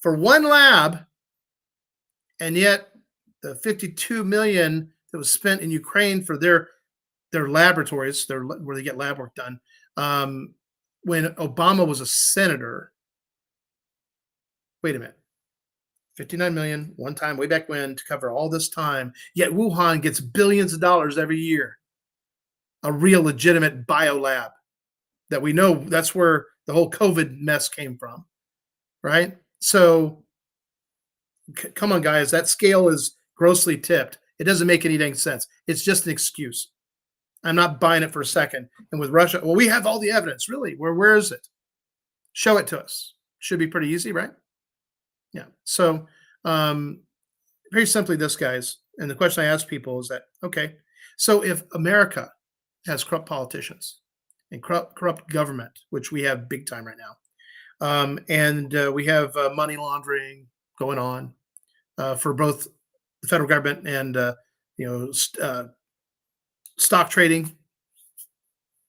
for one lab, and yet the 52 million that was spent in Ukraine for their laboratories, where they get lab work done, when Obama was a senator. Wait a minute. 59 million one time way back when to cover all this time, yet Wuhan gets billions of dollars every year. A real legitimate biolab that we know that's where the whole COVID mess came from, right? So come on, guys, that scale is grossly tipped. It doesn't make any dang sense. It's just an excuse. I'm not buying it for a second. And with Russia, well, we have all the evidence. Really? Where is it? Show it to us. Should be pretty easy, right? Yeah. So very simply this, guys, and the question I ask people is that, okay, so if America has corrupt politicians and corrupt government, which we have big time right now, and we have money laundering going on for both the federal government and stock trading,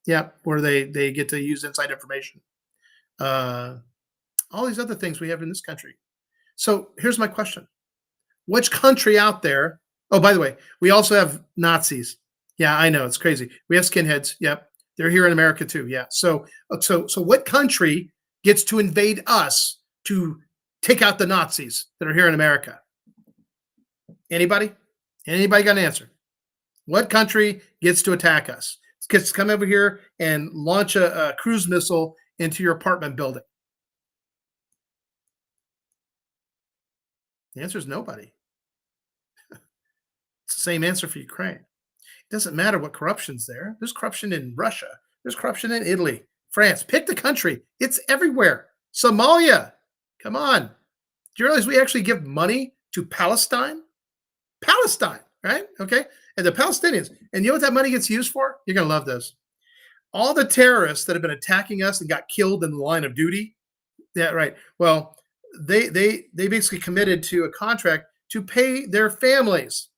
yeah, where they get to use inside information, all these other things we have in this country. So here's my question. Which country out there? Oh, by the way, we also have Nazis. Yeah, I know, it's crazy. We have skinheads. Yep. They're here in America too. Yeah. So what country gets to invade us to take out the Nazis that are here in America? Anybody? Anybody got an answer? What country gets to attack us? gets to come over here and launch a cruise missile into your apartment building? The answer is nobody. It's the same answer for Ukraine. It doesn't matter what corruption's there. There's corruption in Russia. There's corruption in Italy, France. Pick the country. It's everywhere. Somalia. Come on. Do you realize we actually give money to Palestine? Palestine, right? Okay. And the Palestinians. And you know what that money gets used for? You're going to love this. All the terrorists that have been attacking us and got killed in the line of duty. Yeah, right. Well, they basically committed to a contract to pay their families.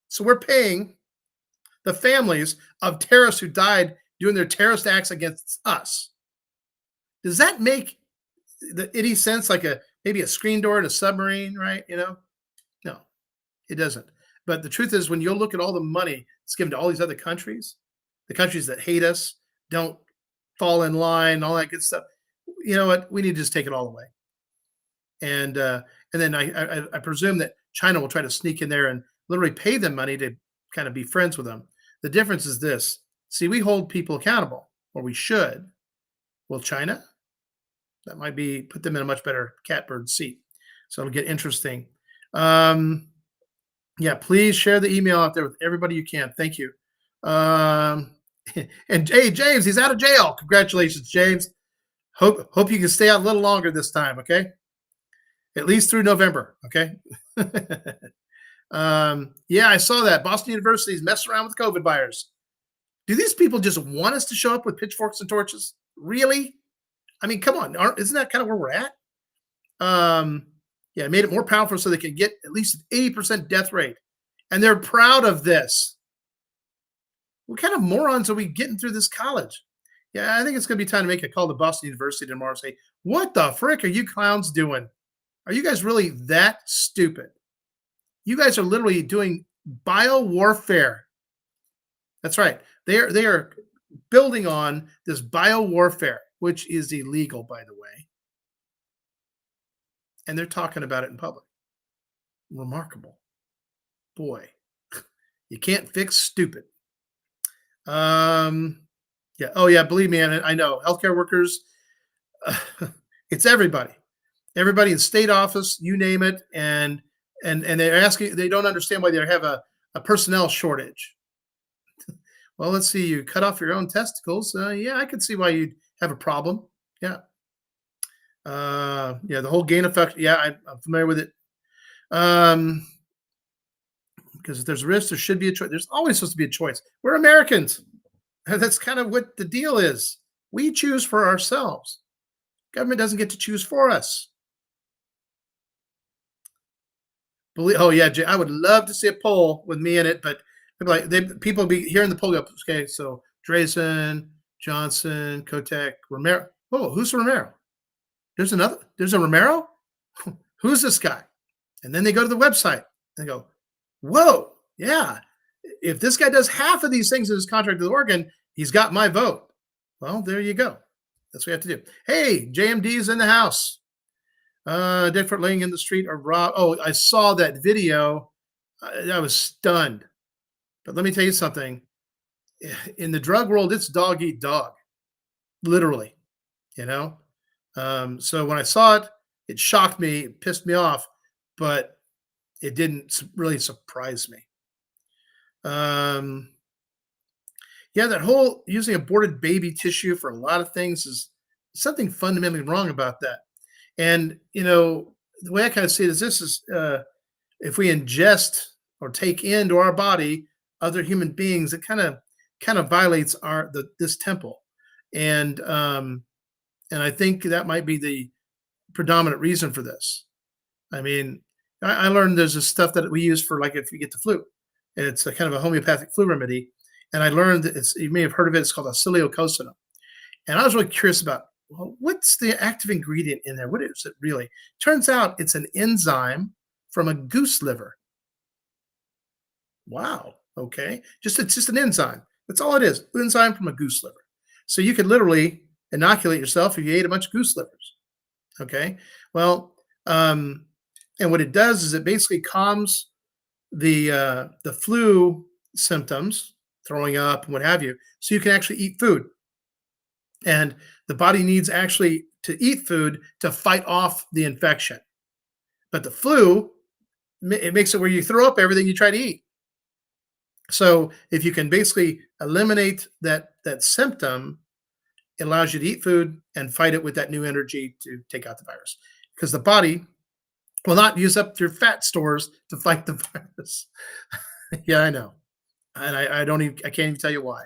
So we're paying the families of terrorists who died doing their terrorist acts against us. Does that make any sense? Like maybe a screen door in a submarine, right? No, it doesn't. But the truth is, when you look at all the money that's given to all these other countries, the countries that hate us, don't fall in line, all that good stuff. You know what? We need to just take it all away. And then I presume that China will try to sneak in there and literally pay them money to kind of be friends with them. The difference is this. See, we hold people accountable, or we should. Will China? That might be put them in a much better catbird seat. So it'll get interesting. Yeah, please share the email out there with everybody you can. Thank you. And hey, James, he's out of jail. Congratulations, James. Hope you can stay out a little longer this time, okay? At least through November, okay? Yeah, I saw that. Boston University's messing around with COVID virus. Do these people just want us to show up with pitchforks and torches? Really? I mean, come on. Isn't that kind of where we're at? Yeah, made it more powerful so they can get at least an 80% death rate. And they're proud of this. What kind of morons are we getting through this college? Yeah, I think it's going to be time to make a call to Boston University tomorrow and say, what the frick are you clowns doing? Are you guys really that stupid? You guys are literally doing biowarfare. That's right. They are building on this biowarfare, which is illegal, by the way. And they're talking about it in public. Remarkable. Boy, you can't fix stupid. Yeah. Oh, yeah. Believe me, I know healthcare workers. It's everybody. Everybody in state office, you name it, and they're asking. They don't understand why they have a personnel shortage. Well, let's see. You cut off your own testicles. Yeah, I can see why you'd have a problem. Yeah. Yeah, the whole gain effect. Yeah, I'm familiar with it. Because if there's risk, there should be a choice. There's always supposed to be a choice. We're Americans. That's kind of what the deal is. We choose for ourselves. Government doesn't get to choose for us. Oh yeah, Jay, I would love to see a poll with me in it, but people be hearing the poll go, okay, so Dreesen, Johnson, Kotek, Romero. Oh, who's Romero? There's a Romero? Who's this guy? And then they go to the website and go, whoa, yeah. If this guy does half of these things in his contract with Oregon, he's got my vote. Well, there you go. That's what we have to do. Hey, JMD's in the house. Different laying in the street or Rob. Oh, I saw that video. I was stunned. But let me tell you something. In the drug world, it's dog eat dog. Literally. So when I saw it, it shocked me, it pissed me off, but it didn't really surprise me. Yeah, that whole using aborted baby tissue for a lot of things is something fundamentally wrong about that. And the way I kind of see it is this is if we ingest or take into our body other human beings, it kind of violates this temple. And I think that might be the predominant reason for this. I mean, I learned there's this stuff that we use for like if you get the flu. And it's a kind of a homeopathic flu remedy. And I learned that you may have heard of it. It's called acyliococinum. And I was really curious about, well, what's the active ingredient in there? What is it really? Turns out it's an enzyme from a goose liver. Wow. Okay. It's just an enzyme. That's all it is. Enzyme from a goose liver. So you could literally inoculate yourself if you ate a bunch of goose livers. Okay. Well, and what it does is it basically calms the flu symptoms, throwing up, and what have you, so you can actually eat food. And the body needs actually to eat food to fight off the infection. But the flu, it makes it where you throw up everything you try to eat. So if you can basically eliminate that symptom, it allows you to eat food and fight it with that new energy to take out the virus. Because the body will not use up your fat stores to fight the virus. Yeah, I know. And I don't even I can't even tell you why.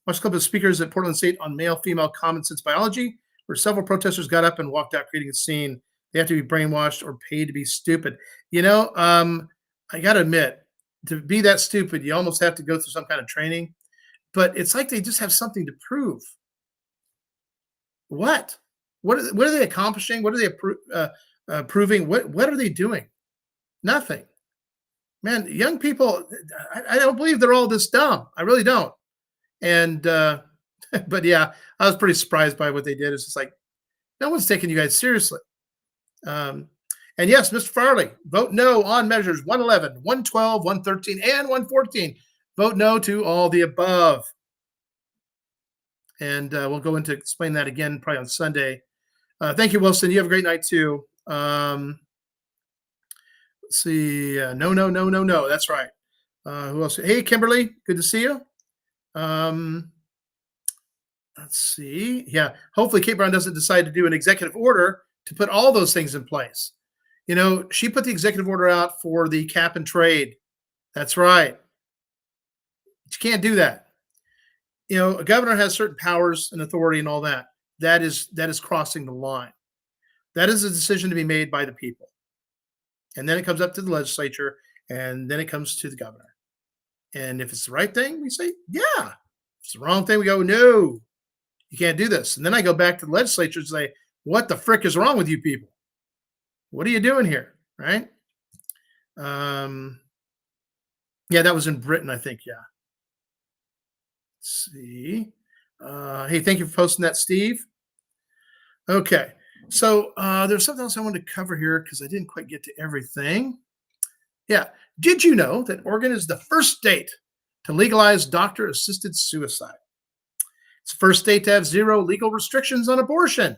Watched a couple of speakers at Portland State on male female common sense biology, where several protesters got up and walked out, creating a scene. They have to be brainwashed or paid to be stupid. I got to admit, to be that stupid, you almost have to go through some kind of training. But it's like they just have something to prove. What? What are they accomplishing? What are they proving? What are they doing? Nothing. Man, young people, I don't believe they're all this dumb. I really don't. And but yeah, I was pretty surprised by what they did. It's just like no one's taking you guys seriously. And yes, Mr. Farley, vote no on measures 111, 112, 113, and 114. Vote no to all the above. And we'll go into explain that again probably on Sunday. Thank you, Wilson. You have a great night too. Let's see. No. That's right. Who else? Hey, Kimberly. Good to see you. Let's see. Yeah. Hopefully, Kate Brown doesn't decide to do an executive order to put all those things in place. She put the executive order out for the cap and trade. That's right. You can't do that. A governor has certain powers and authority and all that. That is crossing the line. That is a decision to be made by the people. And then it comes up to the legislature, and then it comes to the governor. And if it's the right thing, we say, yeah. If it's the wrong thing, we go, no, you can't do this. And then I go back to the legislature and say, what the frick is wrong with you people? What are you doing here? Right? Yeah, that was in Britain, I think. Yeah. Let's see. Hey, thank you for posting that, Steve. Okay. So there's something else I wanted to cover here because I didn't quite get to everything. Yeah. Did you know that Oregon is the first state to legalize doctor-assisted suicide? It's the first state to have zero legal restrictions on abortion.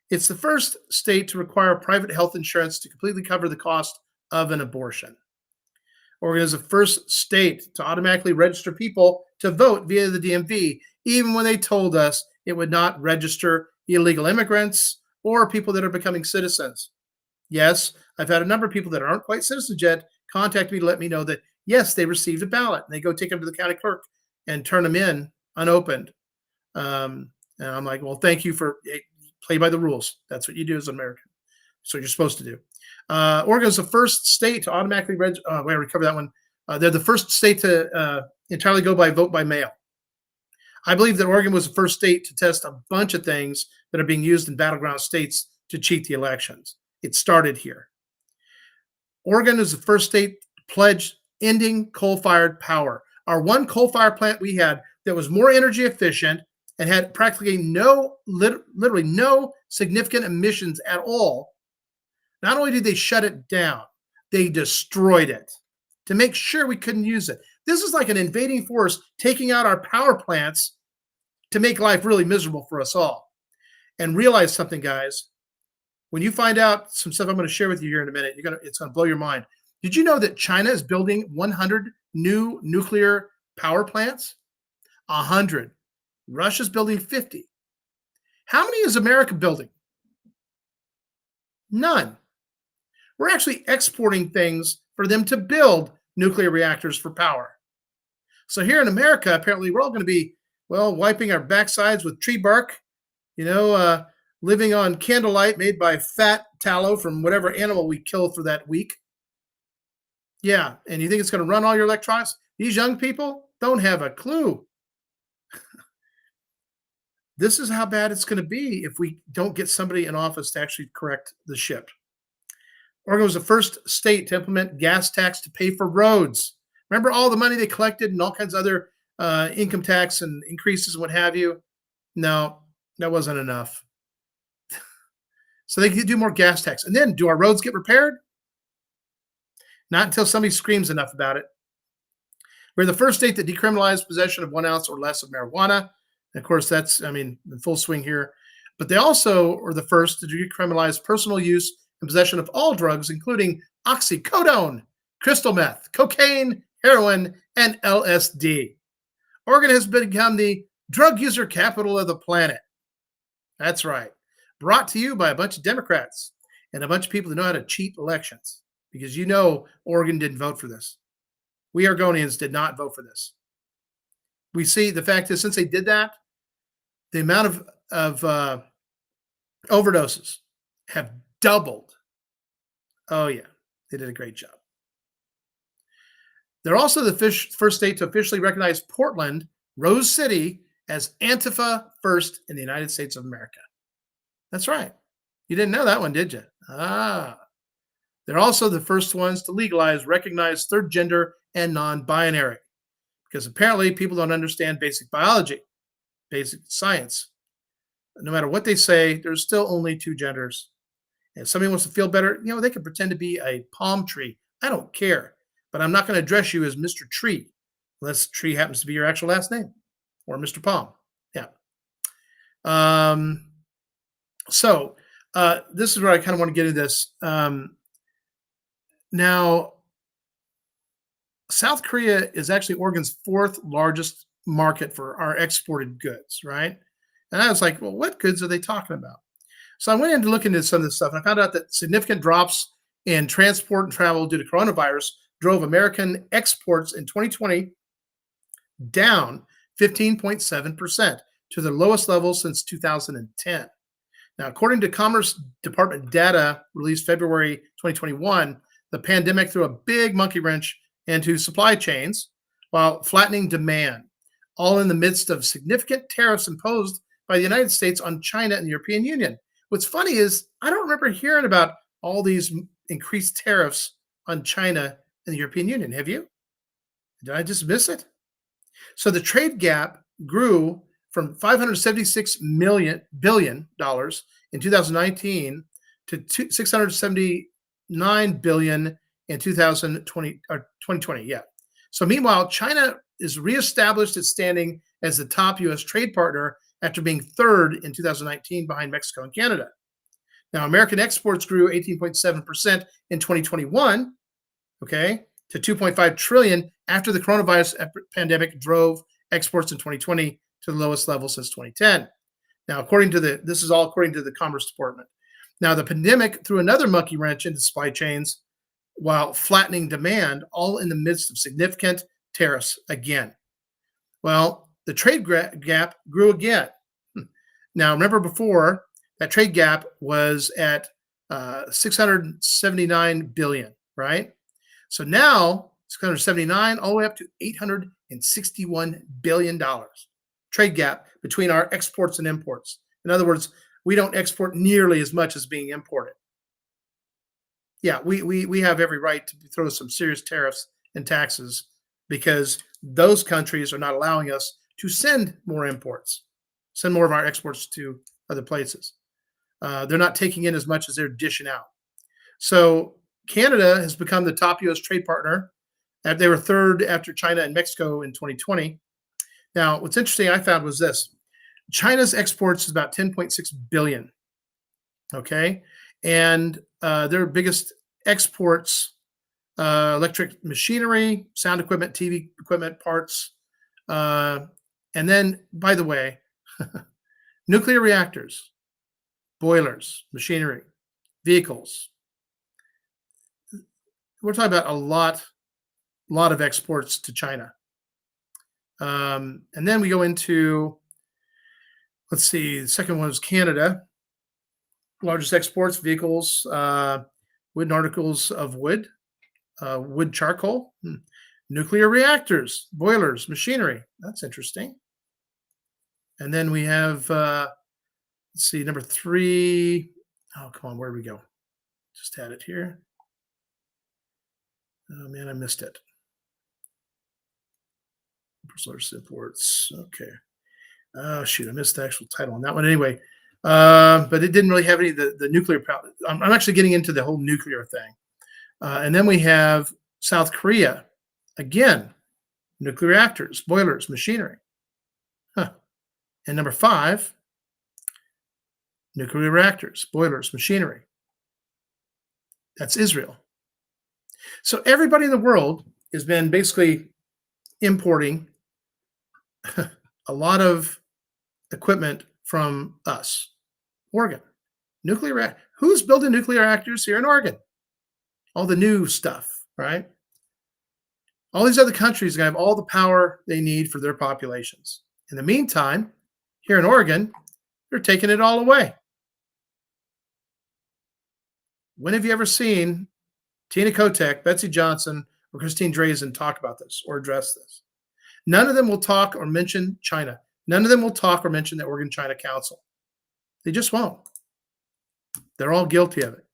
It's the first state to require private health insurance to completely cover the cost of an abortion. Oregon is the first state to automatically register people to vote via the DMV, even when they told us it would not register illegal immigrants or people that are becoming citizens. Yes, I've had a number of people that aren't quite citizens yet contact me to let me know that, yes, they received a ballot. And they go take them to the county clerk and turn them in unopened. And I'm like, well, thank you for play by the rules. That's what you do as an American. So you're supposed to do. Oregon is the first state to automatically register. We already covered that one. They're the first state to entirely go by vote by mail. I believe that Oregon was the first state to test a bunch of things that are being used in battleground states to cheat the elections. It started here. Oregon is the first state to pledge ending coal-fired power. Our one coal-fired plant we had that was more energy efficient and had practically literally no significant emissions at all. Not only did they shut it down, they destroyed it to make sure we couldn't use it. This is like an invading force taking out our power plants to make life really miserable for us all. And realize something, guys. When you find out some stuff I'm going to share with you here in a minute, it's going to blow your mind. Did you know that China is building 100 new nuclear power plants? 100. Russia's building 50. How many is America building? None. We're actually exporting things for them to build nuclear reactors for power. So here in America, apparently we're all going to be, wiping our backsides with tree bark, living on candlelight made by fat tallow from whatever animal we killed for that week. Yeah, and you think it's going to run all your electronics? These young people don't have a clue. This is how bad it's going to be if we don't get somebody in office to actually correct the ship. Oregon was the first state to implement gas tax to pay for roads. Remember all the money they collected and all kinds of other income tax and increases and what have you? No, that wasn't enough. So they could do more gas tax. And then do our roads get repaired? Not until somebody screams enough about it. We're the first state that decriminalized possession of 1 ounce or less of marijuana. And of course, that's, I mean, in full swing here. But they also are the first to decriminalize personal use and possession of all drugs, including oxycodone, crystal meth, cocaine, heroin, and LSD. Oregon has become the drug user capital of the planet. That's right. Brought to you by a bunch of Democrats and a bunch of people that know how to cheat elections, because you know Oregon didn't vote for this. We Oregonians did not vote for this. We see the fact is, since they did that, the amount of overdoses have doubled. Oh yeah, they did a great job. They're also the first state to officially recognize Portland, Rose City, as Antifa first in the United States of America. That's right. You didn't know that one, did you? Ah. They're also the first ones to legalize, recognize third gender and non-binary, because apparently people don't understand basic biology, basic science. No matter what they say, there's still only two genders. And if somebody wants to feel better, they can pretend to be a palm tree. I don't care. But I'm not going to address you as Mr. Tree, unless Tree happens to be your actual last name, or Mr. Palm. Yeah. So this is where I kind of want to get into this. Now, South Korea is actually Oregon's fourth largest market for our exported goods, right? And I was like, well, what goods are they talking about? So I went in to look into some of this stuff, and I found out that significant drops in transport and travel due to coronavirus drove American exports in 2020 down 15.7% to the lowest level since 2010. Now, according to Commerce Department data released February 2021, the pandemic threw a big monkey wrench into supply chains while flattening demand, all in the midst of significant tariffs imposed by the United States on China and the European Union. What's funny is I don't remember hearing about all these increased tariffs on China and the European Union. Have you? Did I just miss it? So the trade gap grew from $576 billion in 2019 to $679 billion in 2020. Yeah. So meanwhile, China is reestablished its standing as the top U.S. trade partner after being third in 2019 behind Mexico and Canada. Now, American exports grew 18.7% in 2021, okay, to 2.5 trillion after the coronavirus pandemic drove exports in 2020 to the lowest level since 2010. Now, this is all according to the Commerce Department. Now, the pandemic threw another monkey wrench into supply chains while flattening demand, all in the midst of significant tariffs again. Well, the trade gap grew again. Now, remember before, that trade gap was at 679 billion, right? So now 679 all the way up to $861 billion trade gap between our exports and imports. In other words, we don't export nearly as much as being imported. Yeah, we have every right to throw some serious tariffs and taxes because those countries are not allowing us to send more imports, send more of our exports to other places. They're not taking in as much as they're dishing out. So Canada has become the top U.S. trade partner. They were third after China and Mexico in 2020. Now, what's interesting I found was this. China's exports is about 10.6 billion. Okay. And their biggest exports, electric machinery, sound equipment, TV equipment, parts. And then, by the way, nuclear reactors, boilers, machinery, vehicles. We're talking about a lot of exports to China. And then we go into, let's see, the second one is Canada. Largest exports, vehicles, wooden articles of wood, wood charcoal, nuclear reactors, boilers, machinery. That's interesting. And then we have, let's see, number 3. Oh, come on, where did we go? Just had it here. Oh, man, I missed it. Source imports. Okay. Oh, shoot, I missed the actual title on that one. Anyway, but it didn't really have any of the nuclear power. I'm actually getting into the whole nuclear thing. And then we have South Korea. Again, nuclear reactors, boilers, machinery. Huh. And number 5, nuclear reactors, boilers, machinery. That's Israel. So everybody in the world has been basically importing a lot of equipment from us. Oregon, who's building nuclear reactors here in Oregon? All the new stuff, right? All these other countries are going to have all the power they need for their populations. In the meantime, here in Oregon, they're taking it all away. When have you ever seen Tina Kotek, Betsy Johnson, or Christine Drazan talk about this or address this? None of them will talk or mention China. None of them will talk or mention the Oregon-China Council. They just won't. They're all guilty of it.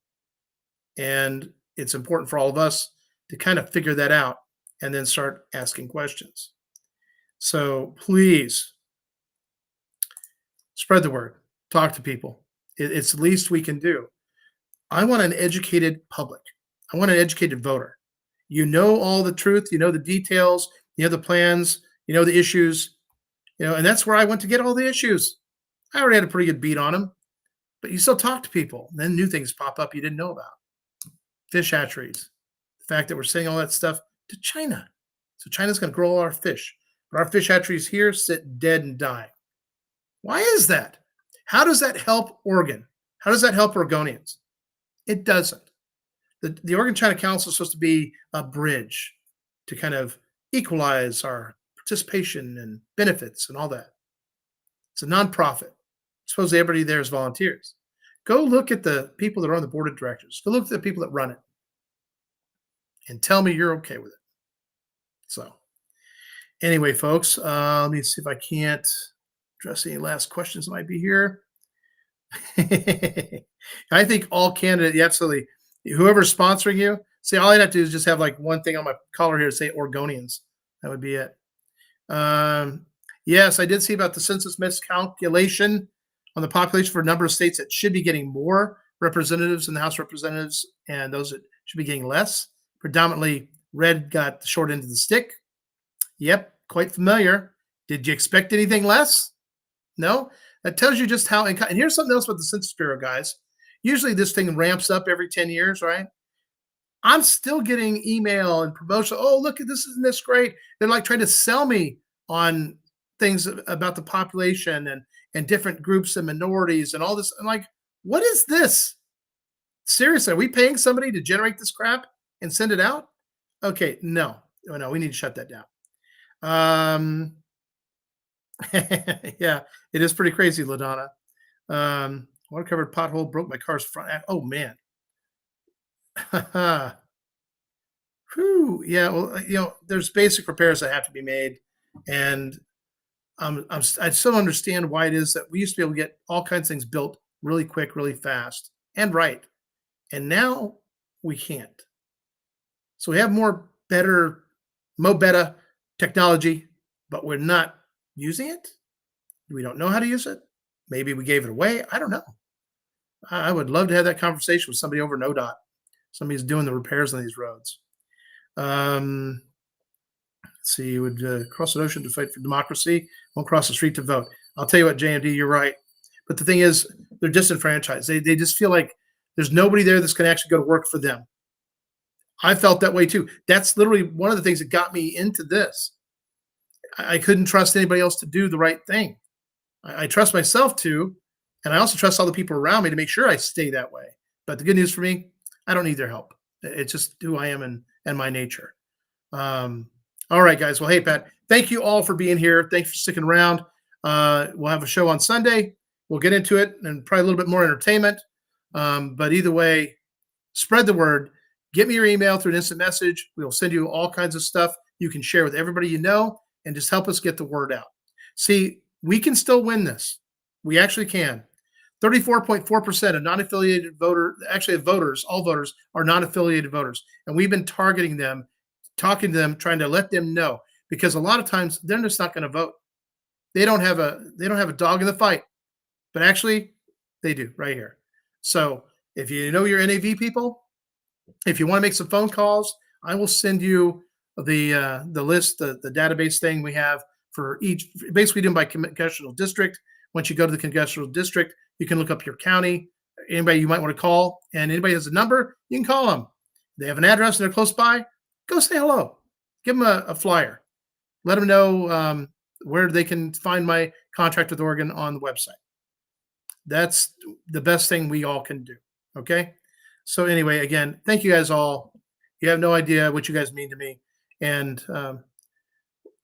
And it's important for all of us to kind of figure that out and then start asking questions. So please spread the word. Talk to people. It's the least we can do. I want an educated public. I want an educated voter. You know all the truth. You know the details. You know the plans. You know the issues. And that's where I went to get all the issues. I already had a pretty good beat on them, but you still talk to people. And then new things pop up you didn't know about. Fish hatcheries. The fact that we're sending all that stuff to China. So China's going to grow all our fish. But our fish hatcheries here sit dead and dying. Why is that? How does that help Oregon? How does that help Oregonians? It doesn't. The Oregon-China Council is supposed to be a bridge to kind of equalize our participation and benefits and all that. It's a nonprofit. Supposedly everybody there is volunteers. Go look at the people that are on the board of directors. Go look at the people that run it and tell me you're okay with it. So anyway, folks, let me see if I can't address any last questions that might be here. I think all candidates, absolutely. Whoever's sponsoring you, see, all I'd have to do is just have like one thing on my collar here to say Oregonians. That would be it. Yes, I did see about the census miscalculation on the population for a number of states that should be getting more representatives in the House of Representatives and those that should be getting less. Predominantly, red got the short end of the stick. Yep, quite familiar. Did you expect anything less? No? That tells you just how, and here's something else about the Census Bureau, guys. Usually this thing ramps up every 10 years, right? I'm still getting email and promotion. Oh, look at this, isn't this great? They're like trying to sell me on things about the population and different groups and minorities and all this. I'm like, what is this? Seriously, are we paying somebody to generate this crap and send it out? Okay, no, we need to shut that down. Yeah, it is pretty crazy, LaDonna. Water covered pothole broke my car's front. Oh man. Whew, yeah, well, there's basic repairs that have to be made, and I still understand why it is that we used to be able to get all kinds of things built really quick, really fast, and right, and now we can't. So we have more better technology, but we're not using it. We don't know how to use it. Maybe we gave it away. I don't know. I would love to have that conversation with somebody over in ODOT. Somebody's doing the repairs on these roads. Let's see, you would cross an ocean to fight for democracy, won't cross the street to vote. I'll tell you what, JMD, you're right. But the thing is, they're disenfranchised. They just feel like there's nobody there that's going to actually go to work for them. I felt that way too. That's literally one of the things that got me into this. I couldn't trust anybody else to do the right thing. I trust myself to, and I also trust all the people around me to make sure I stay that way. But the good news for me, I don't need their help. It's just who I am and my nature. All right, guys. Well, hey, Pat, thank you all for being here. Thanks for sticking around. We'll have a show on Sunday. We'll get into it and probably a little bit more entertainment. But either way, spread the word. Get me your email through an instant message. We'll send you all kinds of stuff you can share with everybody you know and just help us get the word out. See, we can still win this. We actually can. 34.4% of non-affiliated voters, all voters are non-affiliated voters. And we've been targeting them, talking to them, trying to let them know, because a lot of times they're just not going to vote. They don't have a dog in the fight, but actually they do right here. So if you know your NAV people, If you want to make some phone calls, I will send you the list, the database thing we have for each. Basically, doing by congressional district. Once you go to the congressional district, you can look up your county, anybody you might want to call, and anybody has a number, you can call them. They have an address and they're close by. Go say hello. Give them a flyer. Let them know where they can find my contract with Oregon on the website. That's the best thing we all can do. Okay. So anyway, again, thank you guys all. You have no idea what you guys mean to me. And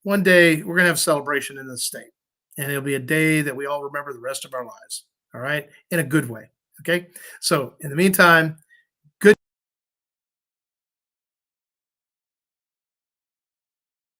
one day we're gonna have a celebration in this state, and it'll be a day that we all remember the rest of our lives. All right, in a good way. Okay. So in the meantime,